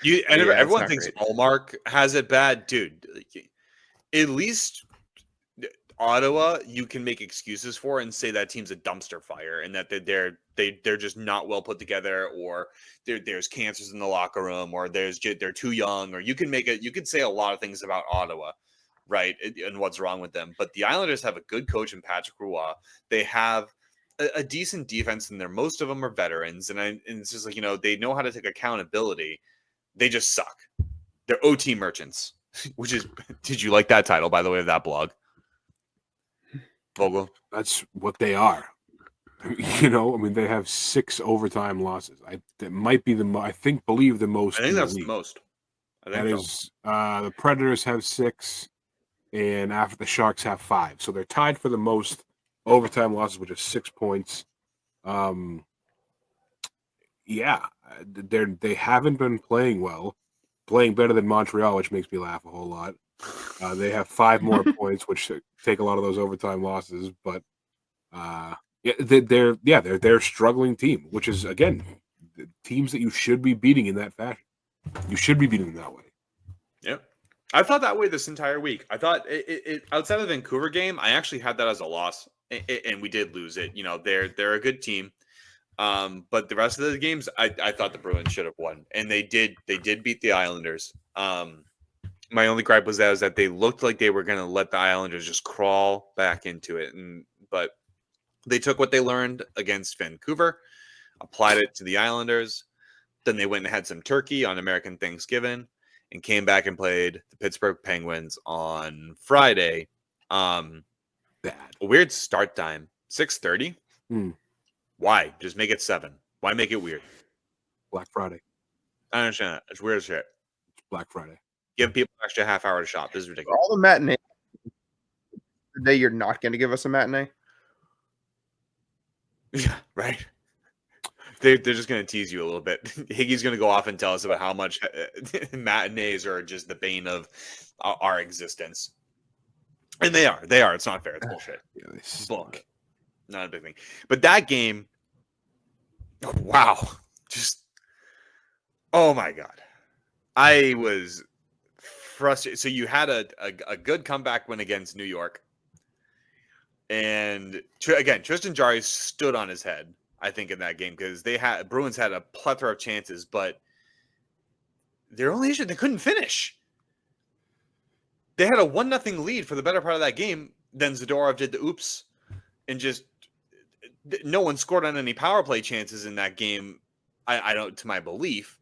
Yeah, it's Everyone not thinks great. Allmark has it bad, dude. At least Ottawa, you can make excuses for and say that team's a dumpster fire and that they're just not well put together, or there's cancers in the locker room, or they're too young, or you could say a lot of things about Ottawa, right, and what's wrong with them. But the Islanders have a good coach in Patrick Roy. They have a decent defense, and most of them are veterans, and it's just like, they know how to take accountability. They just suck. They're OT merchants, which is, did you like that title, by the way, of that blog? Vogel? That's what they are. They have 6 overtime losses. That might be believe the most. I think in that's the the league. most. That is, the Predators have 6, and after the Sharks have 5. So they're tied for the most overtime losses, which is 6 points. They haven't been playing well, playing better than Montreal, which makes me laugh a whole lot. They have 5 more points, which take a lot of those overtime losses. But they're a struggling team, which is, again, the teams that you should be beating in that fashion. You should be beating them that way. Yep. I thought that way this entire week. I thought it outside of the Vancouver game, I actually had that as a loss, and we did lose it. They're a good team. But the rest of the games, I thought the Bruins should have won, and they did beat the Islanders. My only gripe was that they looked like they were going to let the Islanders just crawl back into it, but they took what they learned against Vancouver, applied it to the Islanders. Then they went and had some turkey on American Thanksgiving, and came back and played the Pittsburgh Penguins on Friday. Bad. A weird start time, 6:30. Why? Just make it 7. Why make it weird? Black Friday. I understand that. It's weird as shit. Black Friday. Give people an extra half hour to shop. This is ridiculous. All the matinee. The day you're not going to give us a matinee. Yeah, right. They're just going to tease you a little bit. Higgy's going to go off and tell us about how much matinees are just the bane of our existence. And they are. It's not fair. It's bullshit. Yeah, they Book. Not a big thing. But that game, wow. Just, oh my God. I was frustrated. So you had a good comeback win against New York. And again, Tristan Jarry stood on his head, I think, in that game, because Bruins had a plethora of chances, but their only issue, they couldn't finish. They had a 1-0 lead for the better part of that game. Then Zadorov did the oops, and just no one scored on any power play chances in that game. I don't, to my belief,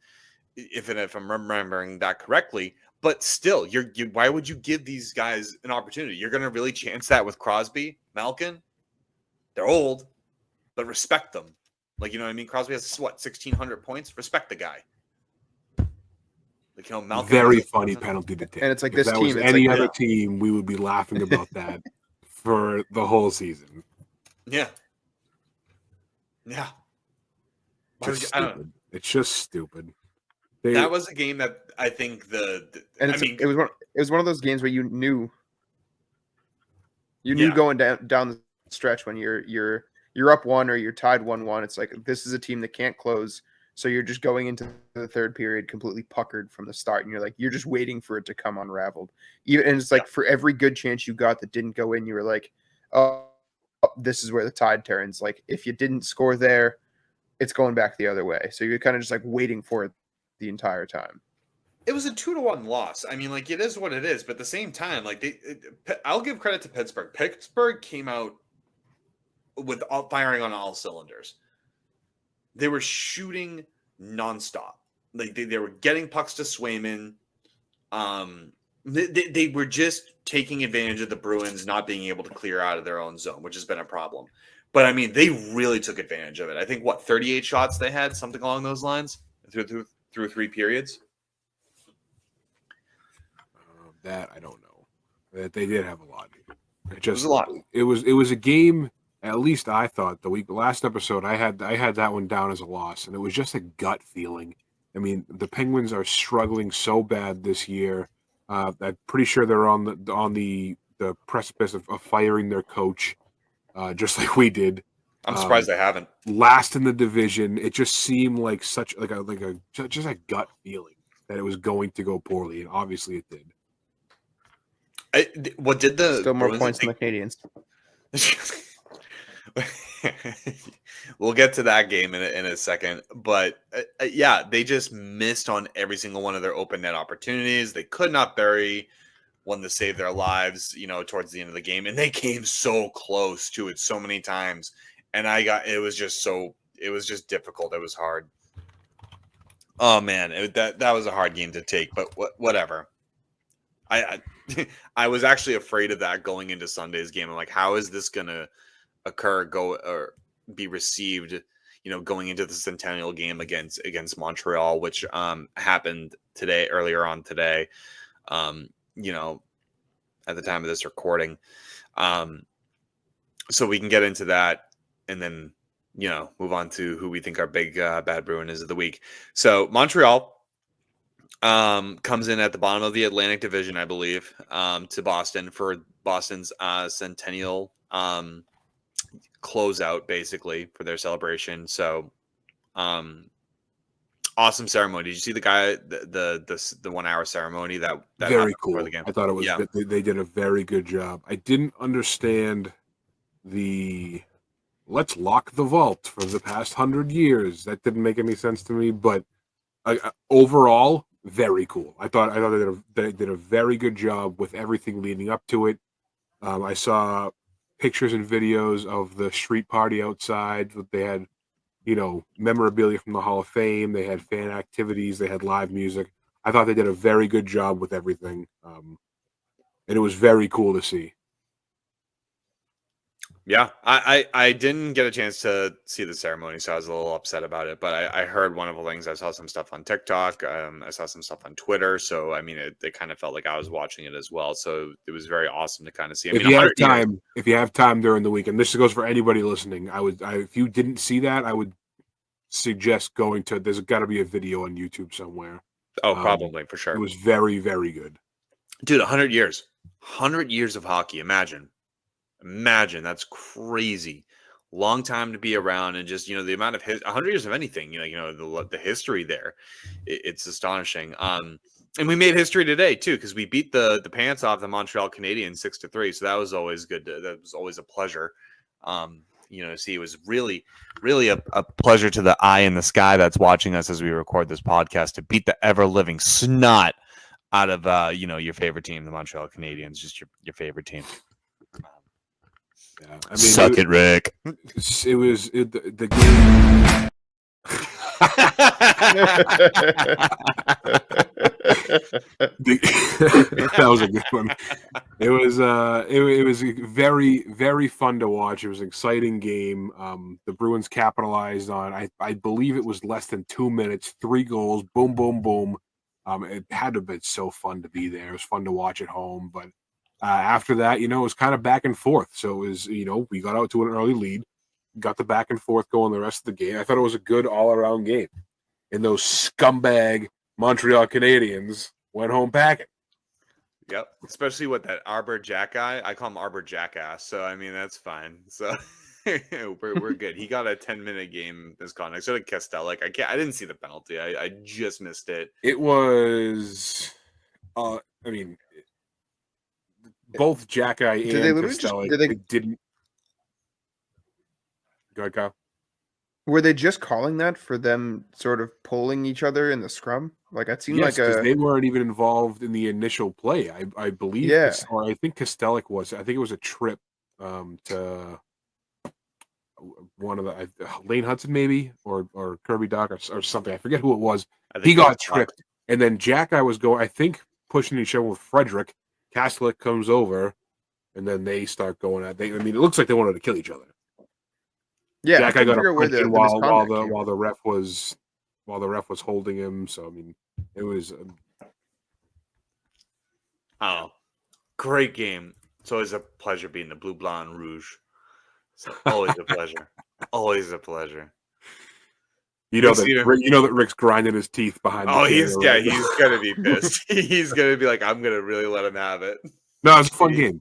if I'm remembering that correctly. But still, why would you give these guys an opportunity? You're going to really chance that with Crosby, Malkin? They're old, but respect them. Like, you know what I mean? Crosby has, 1,600 points? Respect the guy. Like, Malkin. Very funny penalty to take. And it's like if this that team. was It's any like, other team, we would be laughing about that for the whole season. Yeah. Yeah. Just I don't know. stupid. It's just stupid. That was a game that I think it was one of those games where you knew Yeah. going down the stretch when you're up 1 or you're tied 1-1. It's like, this is a team that can't close, so you're just going into the third period completely puckered from the start, and you're just waiting for it to come unraveled. And it's like, for every good chance you got that didn't go in, you were like, oh, this is where the tide turns. Like, if you didn't score there, it's going back the other way. So you're kind of just like waiting for it the entire time. It was a 2-1 loss. I mean, like, it is what it is, but at the same time, like, I'll give credit to Pittsburgh. Pittsburgh came out with firing on all cylinders. They were shooting nonstop. Like, they were getting pucks to Swayman. They were just taking advantage of the Bruins not being able to clear out of their own zone, which has been a problem. But I mean, they really took advantage of it. I think 38 shots they had, something along those lines, through 3 periods. That I don't know. They did have a lot. It was a lot. It was a game. At least I thought the last episode I had that one down as a loss, and it was just a gut feeling. I mean, the Penguins are struggling so bad this year. I'm pretty sure they're on the precipice of firing their coach, just like we did. I'm surprised they haven't. Last in the division, it just seemed like such just a gut feeling that it was going to go poorly, and obviously it did. What did the Still more Bruins points than the Canadiens. We'll get to that game in a second, but yeah, they just missed on every single one of their open net opportunities. They could not bury one to save their lives, towards the end of the game, and they came so close to it so many times. And it was just difficult. It was hard. Oh man, that was a hard game to take, but whatever. I was actually afraid of that going into Sunday's game. I'm like, how is this gonna occur, or be received, going into the Centennial game against Montreal, which happened earlier on today, at the time of this recording. So we can get into that and then, move on to who we think our big bad Bruin is of the week. So Montreal comes in at the bottom of the Atlantic Division, I believe, to Boston for Boston's Centennial closeout, basically, for their celebration. So awesome ceremony. Did you see the guy, the 1 hour ceremony that very cool before the game? I thought it was they did a very good job. I didn't understand the let's lock the vault for the past 100 years. That didn't make any sense to me, but overall, very cool. I thought they did a very good job with everything leading up to it. I saw pictures and videos of the street party outside. They had, memorabilia from the Hall of Fame. They had fan activities. They had live music. I thought they did a very good job with everything. And it was very cool to see. Yeah, I didn't get a chance to see the ceremony, so I was a little upset about it. But I heard wonderful things. I saw some stuff on TikTok. I saw some stuff on Twitter. So, I mean, it kind of felt like I was watching it as well. So it was very awesome to kind of see. If you have time during the weekend, this goes for anybody listening. If you didn't see that, I would suggest going to. There's got to be a video on YouTube somewhere. Oh, probably for sure. It was very, very good, dude. 100 years, 100 years of hockey. Imagine, that's crazy. Long time to be around, and just the amount of 100 years of anything. The history there. It's astonishing. And we made history today too, because we beat the pants off the Montreal Canadiens 6-3. So that was always good. That was always a pleasure. To see. It was really, really a pleasure to the eye in the sky that's watching us as we record this podcast to beat the ever living snot out of your favorite team, the Montreal Canadiens, just your favorite team. Yeah, I mean, suck it, Rick. It was the game. That was a good one. It was very, very fun to watch. It was an exciting game. The Bruins capitalized on. I believe it was less than 2 minutes, 3 goals, boom, boom, boom. It had to have been so fun to be there. It was fun to watch at home, but after that, it was kind of back and forth. So it was, we got out to an early lead, got the back and forth going the rest of the game. I thought it was a good all-around game. And those scumbag Montreal Canadiens went home packing. Yep, especially with that Arbor Jack guy. I call him Arbor Jackass, so I mean that's fine. So we're good. He got a 10-minute game misconduct. So did Kestelik. I didn't see the penalty. I just missed it. It was, both Jackeye and Kestelik didn't. Go ahead, Kyle. Were they just calling that for them sort of pulling each other in the scrum? Like it seemed like they weren't even involved in the initial play. I believe, or I think Kestelik was. I think it was a trip to one of the Lane Hudson maybe or Kirby Doc or something. I forget who it was. He got tripped, and then Jackeye was going. I think pushing each other with Frederick. Kestelik comes over, and then they start going at. It looks like they wanted to kill each other. Yeah, Jackeye got a punch in while the ref was holding him. So it was. Great game! It's always a pleasure being the Blue, Blanc, and Rouge. It's always a pleasure. Always a pleasure. that Rick's grinding his teeth behind. He's gonna be pissed. He's gonna be like, I'm gonna really let him have it. No, it's a fun game.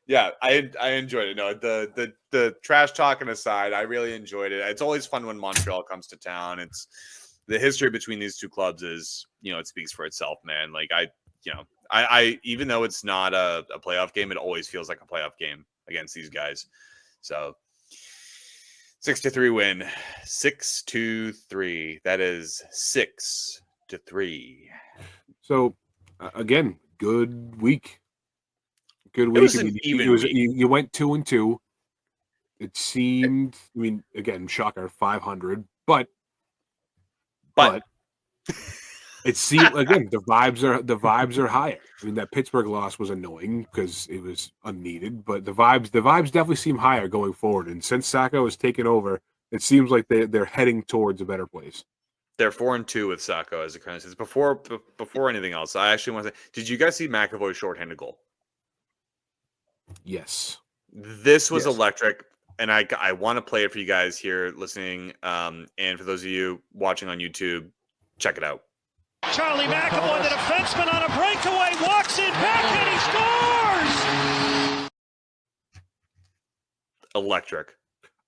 Yeah, I enjoyed it. No, the trash talking aside, I really enjoyed it. It's always fun when Montreal comes to town. It's the history between these two clubs is, it speaks for itself, man. Like I even though it's not a playoff game, it always feels like a playoff game against these guys. So 6-3 win. 6-3. That is 6-3. So again, good week. Good It week. was an even week. You went 2-2. It seemed. I mean, again, shocker, 500, but it seemed again the vibes are higher. I mean, that Pittsburgh loss was annoying because it was unneeded, but the vibes definitely seem higher going forward. And since Sacco has taken over, it seems like they're heading towards a better place. They're 4-2 with Sacco as the current season. Before anything else, I actually want to say, did you guys see McAvoy's shorthanded goal? Yes. This was electric, and I want to play it for you guys here listening, and for those of you watching on YouTube, check it out. Charlie McAvoy, the defenseman, on a breakaway, walks in back and he scores! Electric.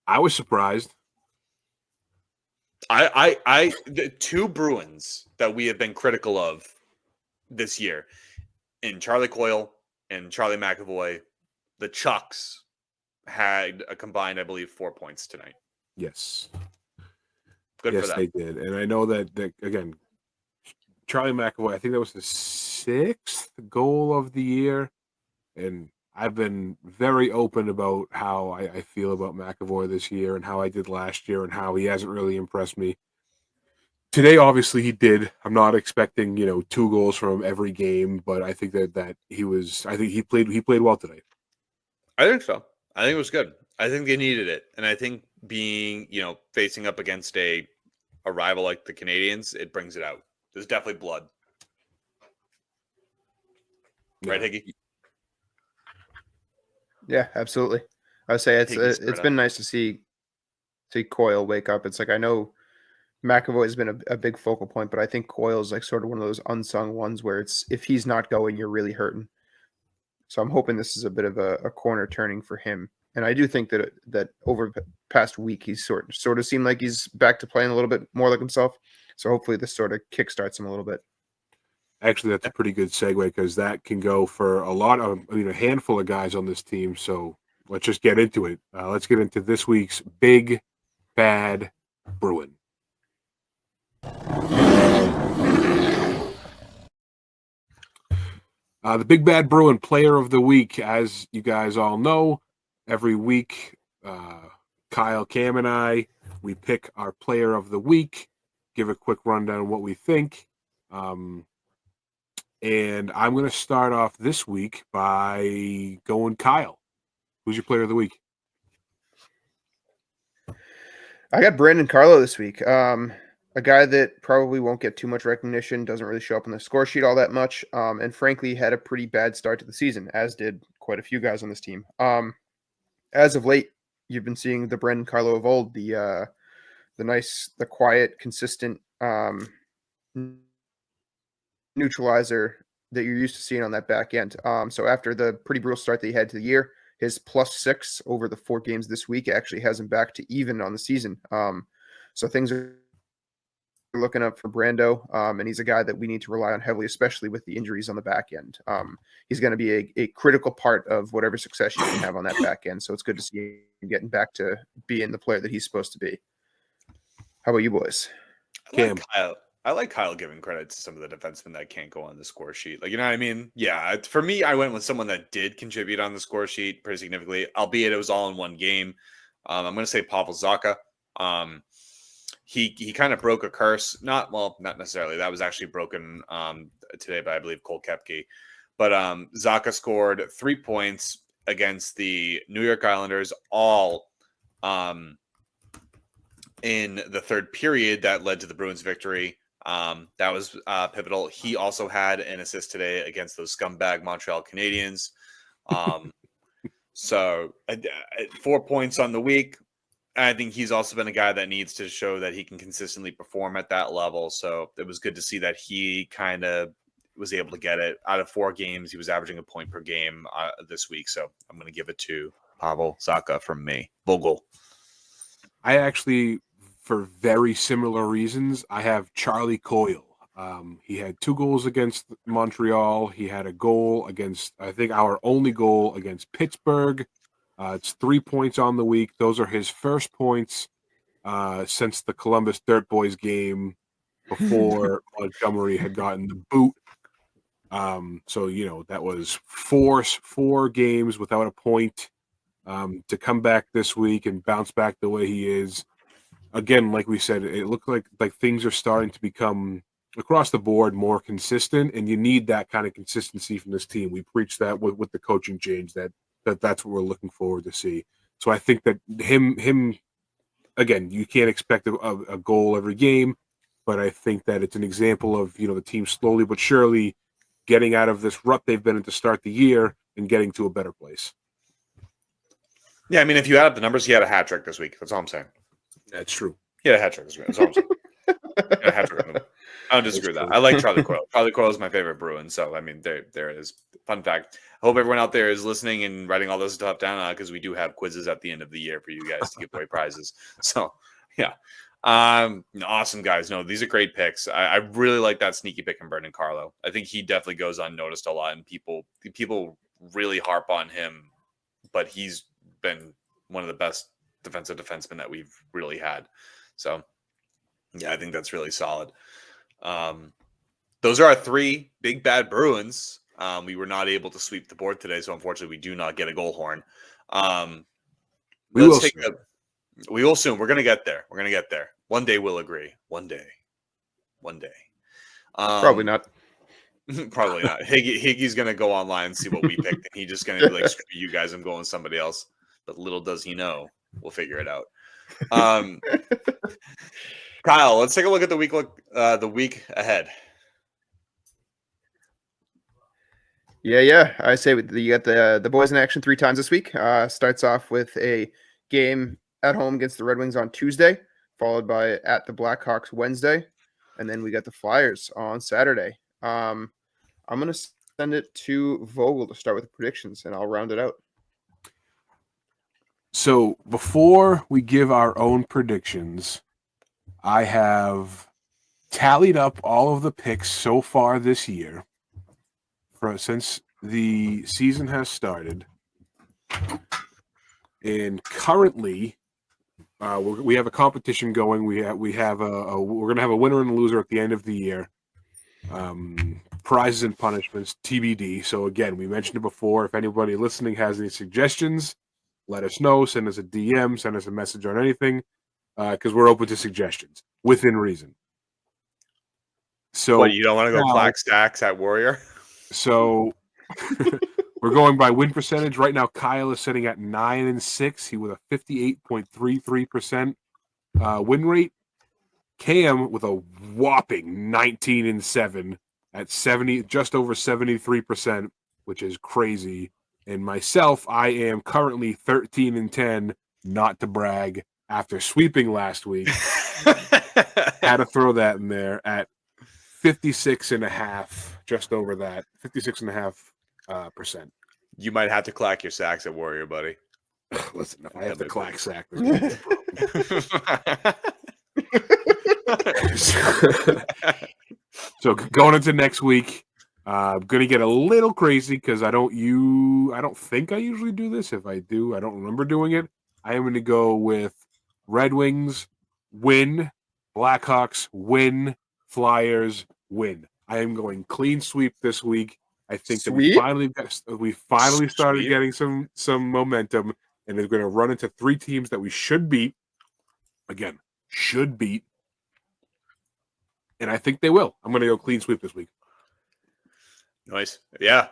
I was surprised. The two Bruins that we have been critical of this year, in Charlie Coyle and Charlie McAvoy, the Chucks had a combined, I believe, 4 points tonight. Yes. Good for them. Yes, they did. And I know that again, Charlie McAvoy, I think that was the 6th goal of the year. And I've been very open about how I feel about McAvoy this year and how I did last year and how he hasn't really impressed me. Today, obviously, he did. I'm not expecting, 2 goals from every game, but I think that he played well today. I think so. I think it was good. I think they needed it. And I think being, facing up against a rival like the Canadiens, it brings it out. There's definitely blood. Yeah. Right, Higgy? Yeah, absolutely. I would say it's been nice to see Coyle wake up. It's like I know McAvoy has been a big focal point, but I think Coyle is like sort of one of those unsung ones where it's if he's not going, you're really hurting. So I'm hoping this is a bit of a corner turning for him. And I do think that over the past week he's sort of seemed like he's back to playing a little bit more like himself. So hopefully this sort of kickstarts him a little bit. Actually, that's a pretty good segue because that can go for a handful of guys on this team. So let's just get into it. Let's get into this week's Big Bad Bruin. The Big Bad Bruin Player of the Week, as you guys all know, every week, Kyle, Cam, and I, we pick our Player of the Week, give a quick rundown of what we think. And I'm going to start off this week by going Kyle. Who's your Player of the Week? I got Brandon Carlo this week. A guy that probably won't get too much recognition, doesn't really show up on the score sheet all that much, and frankly had a pretty bad start to the season, as did quite a few guys on this team. As of late, you've been seeing the Brandon Carlo of old, the quiet, consistent neutralizer that you're used to seeing on that back end. So after the pretty brutal start that he had to the year, his +6 over the 4 games this week actually has him back to even on the season. So things are looking up for Brando, and he's a guy that we need to rely on heavily, especially with the injuries on the back end. He's going to be a critical part of whatever success you can have on that back end. So it's good to see him getting back to being the player that he's supposed to be. How about you boys? I like Kyle giving credit to some of the defensemen that can't go on the score sheet. Like, you know what I mean? Yeah, for me, I went with someone that did contribute on the score sheet pretty significantly, albeit it was all in one game. I'm going to say Pavel Zacha. He kind of broke a curse. Not necessarily. That was actually broken today by, I believe, Cole Koepke. But Zacha scored 3 points against the New York Islanders, all in the third period that led to the Bruins' victory. That was pivotal. He also had an assist today against those scumbag Montreal Canadiens. So 4 points on the week. I think he's also been a guy that needs to show that he can consistently perform at that level. So it was good to see that he kind of was able to get it. Out of 4 games, he was averaging a point per game this week. So I'm going to give it to Pavel Zacha from me. Vogel. I actually, for very similar reasons, I have Charlie Coyle. He had 2 goals against Montreal. He had a goal against, I think, our only goal against Pittsburgh. It's 3 points on the week. Those are his first points since the Columbus Dirt Boys game before Montgomery had gotten the boot. So, that was 4 games without a point. To come back this week and bounce back the way he is. Again, like we said, it looked like things are starting to become across the board more consistent, and you need that kind of consistency from this team. We preach that with the coaching change that's what we're looking forward to see. So I think that him again, you can't expect a goal every game, but I think that it's an example of the team slowly but surely getting out of this rut they've been in to start the year and getting to a better place. Yeah, I mean, if you add up the numbers, he had a hat trick this week. That's all I'm saying. That's true. He had a hat trick this week. That's all I'm saying. He had a hat trick. I don't disagree with that. I like Charlie Coyle. Charlie Coyle is my favorite Bruin. So, I mean, there it is. Fun fact. I hope everyone out there is listening and writing all this stuff down because we do have quizzes at the end of the year for you guys to give away prizes. So, yeah. Awesome, guys. No, these are great picks. I really like that sneaky pick from Brendan Carlo. I think he definitely goes unnoticed a lot, and people really harp on him, but he's been one of the best defensive defensemen that we've really had. So, yeah, I think that's really solid. Those are our 3 Big Bad Bruins. We were not able to sweep the board today, so unfortunately we do not get a goal horn. We will soon. We're going to get there. One day we'll agree. One day. Probably not. Probably not. Higgy's going to go online and see what we picked, and he's just going to be like, screw you guys, I'm going with somebody else. But little does he know, we'll figure it out. Kyle, let's take a look at the week ahead. Yeah. I say you got the boys in action 3 times this week. Starts off with a game at home against the Red Wings on Tuesday, followed by at the Blackhawks Wednesday, and then we got the Flyers on Saturday. I'm going to send it to Vogel to start with the predictions, and I'll round it out. So before we give our own predictions, I have tallied up all of the picks so far this year since the season has started. And currently, we have a competition going. We're going to have a winner and a loser at the end of the year. Prizes and punishments, TBD. So again, we mentioned it before. If anybody listening has any suggestions, let us know. Send us a DM. Send us a message on anything, because we're open to suggestions within reason. So, what, you don't want to go Black Stacks at Warrior? So we're going by win percentage. Right now, Kyle is sitting at 9-6. He with a 58.33% win rate. Cam with a whopping 19-7 at 70, just over 73%, which is crazy. And myself, I am currently 13-10, not to brag, after sweeping last week. Had to throw that in there at 56.5, just over that, 56.5%. You might have to clack your sacks at Warrior, buddy. Listen, if I have to clack sack, so going into next week, I'm going to get a little crazy because I don't think I usually do this. If I do, I don't remember doing it. I am going to go with Red Wings win, Blackhawks win, Flyers win. I am going clean sweep this week. I think that we finally started getting some momentum, and they're going to run into 3 teams that we should beat. Again, should beat. And I think they will. I'm going to go clean sweep this week. Nice. Yeah.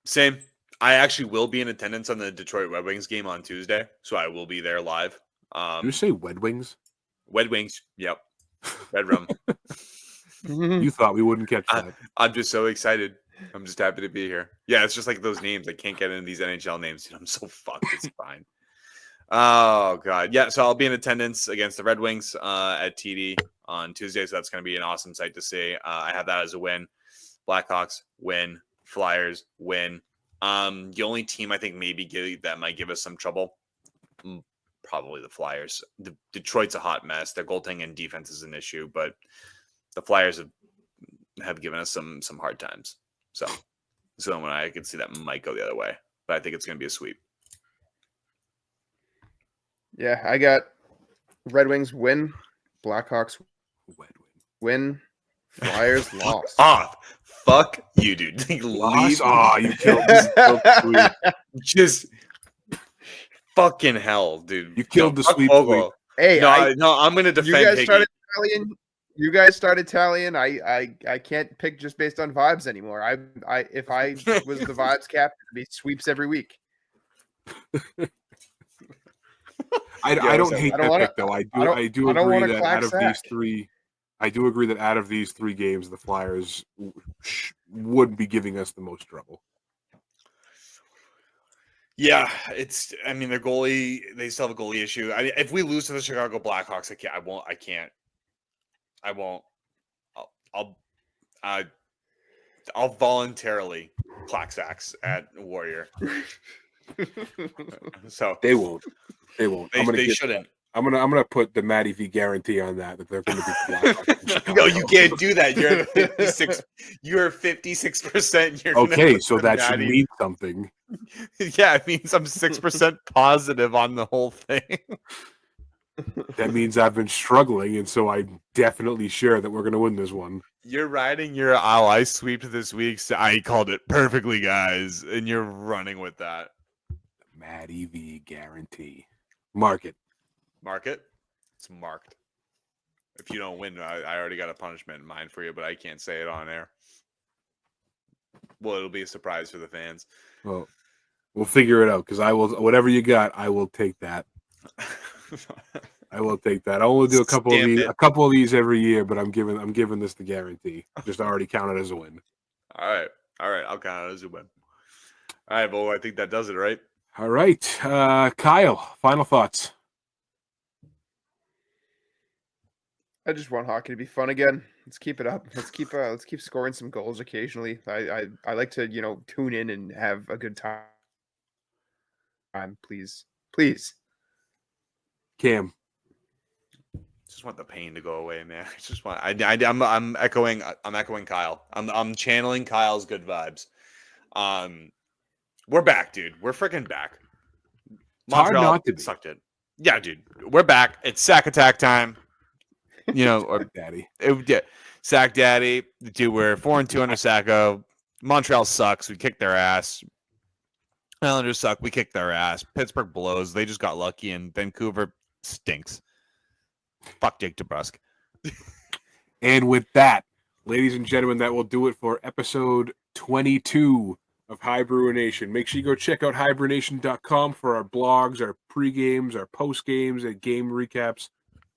Same. I actually will be in attendance on the Detroit Red Wings game on Tuesday, so I will be there live. Did you say Red Wings? Red Wings. Yep. Red Rum. You thought we wouldn't catch that. I'm just so excited. I'm just happy to be here. Yeah, it's just like those names. I can't get into these NHL names. Dude, I'm so fucked. It's fine. Oh, God. Yeah, so I'll be in attendance against the Red Wings at TD on Tuesday, so that's going to be an awesome sight to see. I have that as a win. Blackhawks win. Flyers win. The only team I think that might give us some trouble, probably the Flyers. Detroit's a hot mess. Their goaltending and defense is an issue, but the Flyers have given us some hard times. So when I could see that might go the other way, but I think it's going to be a sweep. Yeah, I got Red Wings win, Blackhawks win, Flyers lost. Fuck you, dude. Lost? Oh, you killed the sweep. Just fucking hell, dude. You killed the sweep. Hey, no, I'm going to defend Higgy. You guys started tallying. I can't pick just based on vibes anymore. If I was the vibes captain, it'd be sweeps every week. I don't hate that pick though. I do agree that out of these three, I do agree that out of these 3 games, the Flyers would be giving us the most trouble. Yeah, their goalie, they still have a goalie issue. If we lose to the Chicago Blackhawks, I'll voluntarily clock sacks at Warrior. So they won't. They shouldn't. I'm gonna put the Matty V guarantee on that they're going to be Blackhawks. No, you can't do that. You're 56. You're 56%. Okay, so that should mean something. Yeah, it means I'm 6% positive on the whole thing. That means I've been struggling, and so I'm definitely sure that we're going to win this one. You're riding your I sweep this week. So I called it perfectly, guys, and you're running with that. Matty V guarantee. Mark it. Mark it? It's marked. If you don't win, I already got a punishment in mind for you, but I can't say it on air. Well, it'll be a surprise for the fans. Well, we'll figure it out because I will. Whatever you got, I will take that. I will take that. I only do a couple of these every year, but I'm giving this the guarantee. Just already count it as a win. All right. I'll count it as a win. All right, well, I think that does it, right? All right, Kyle. Final thoughts. I just want hockey to be fun again. Let's keep it up. Let's keep scoring some goals occasionally. I like to tune in and have a good time. Please. Cam. Just want the pain to go away, man. I just want. I'm echoing Kyle. I'm channeling Kyle's good vibes. We're back, dude. We're freaking back. Montreal hard not to be. Sucked it. Yeah, dude. We're back. It's sack attack time. Or Daddy. Sack Daddy. Dude, we're 4-2 under Sacco. Montreal sucks. We kicked their ass. Islanders suck. We kicked their ass. Pittsburgh blows. They just got lucky, and Vancouver stinks. Fuck Jake DeBrusk. And with that, ladies and gentlemen, that will do it for episode 22 of HiBruiNation. Make sure you go check out HiBruiNation.com for our blogs, our pre-games, our post-games, and game recaps,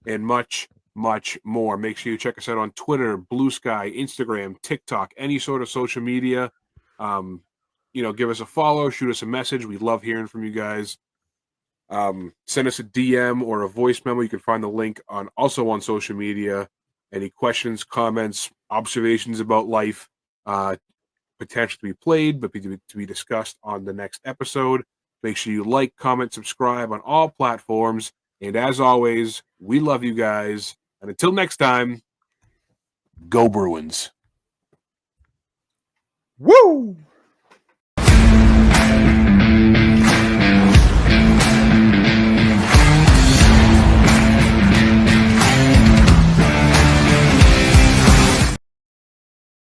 and much, much more. Make sure you check us out on Twitter, Bluesky, Instagram, TikTok, any sort of social media. Give us a follow, shoot us a message. We love hearing from you guys. Send us a DM or a voice memo. You can find the link also on social media. Any questions, comments, observations about life, potentially to be played, but to be discussed on the next episode. Make sure you like, comment, subscribe on all platforms. And as always, we love you guys. And until next time, go Bruins. Woo!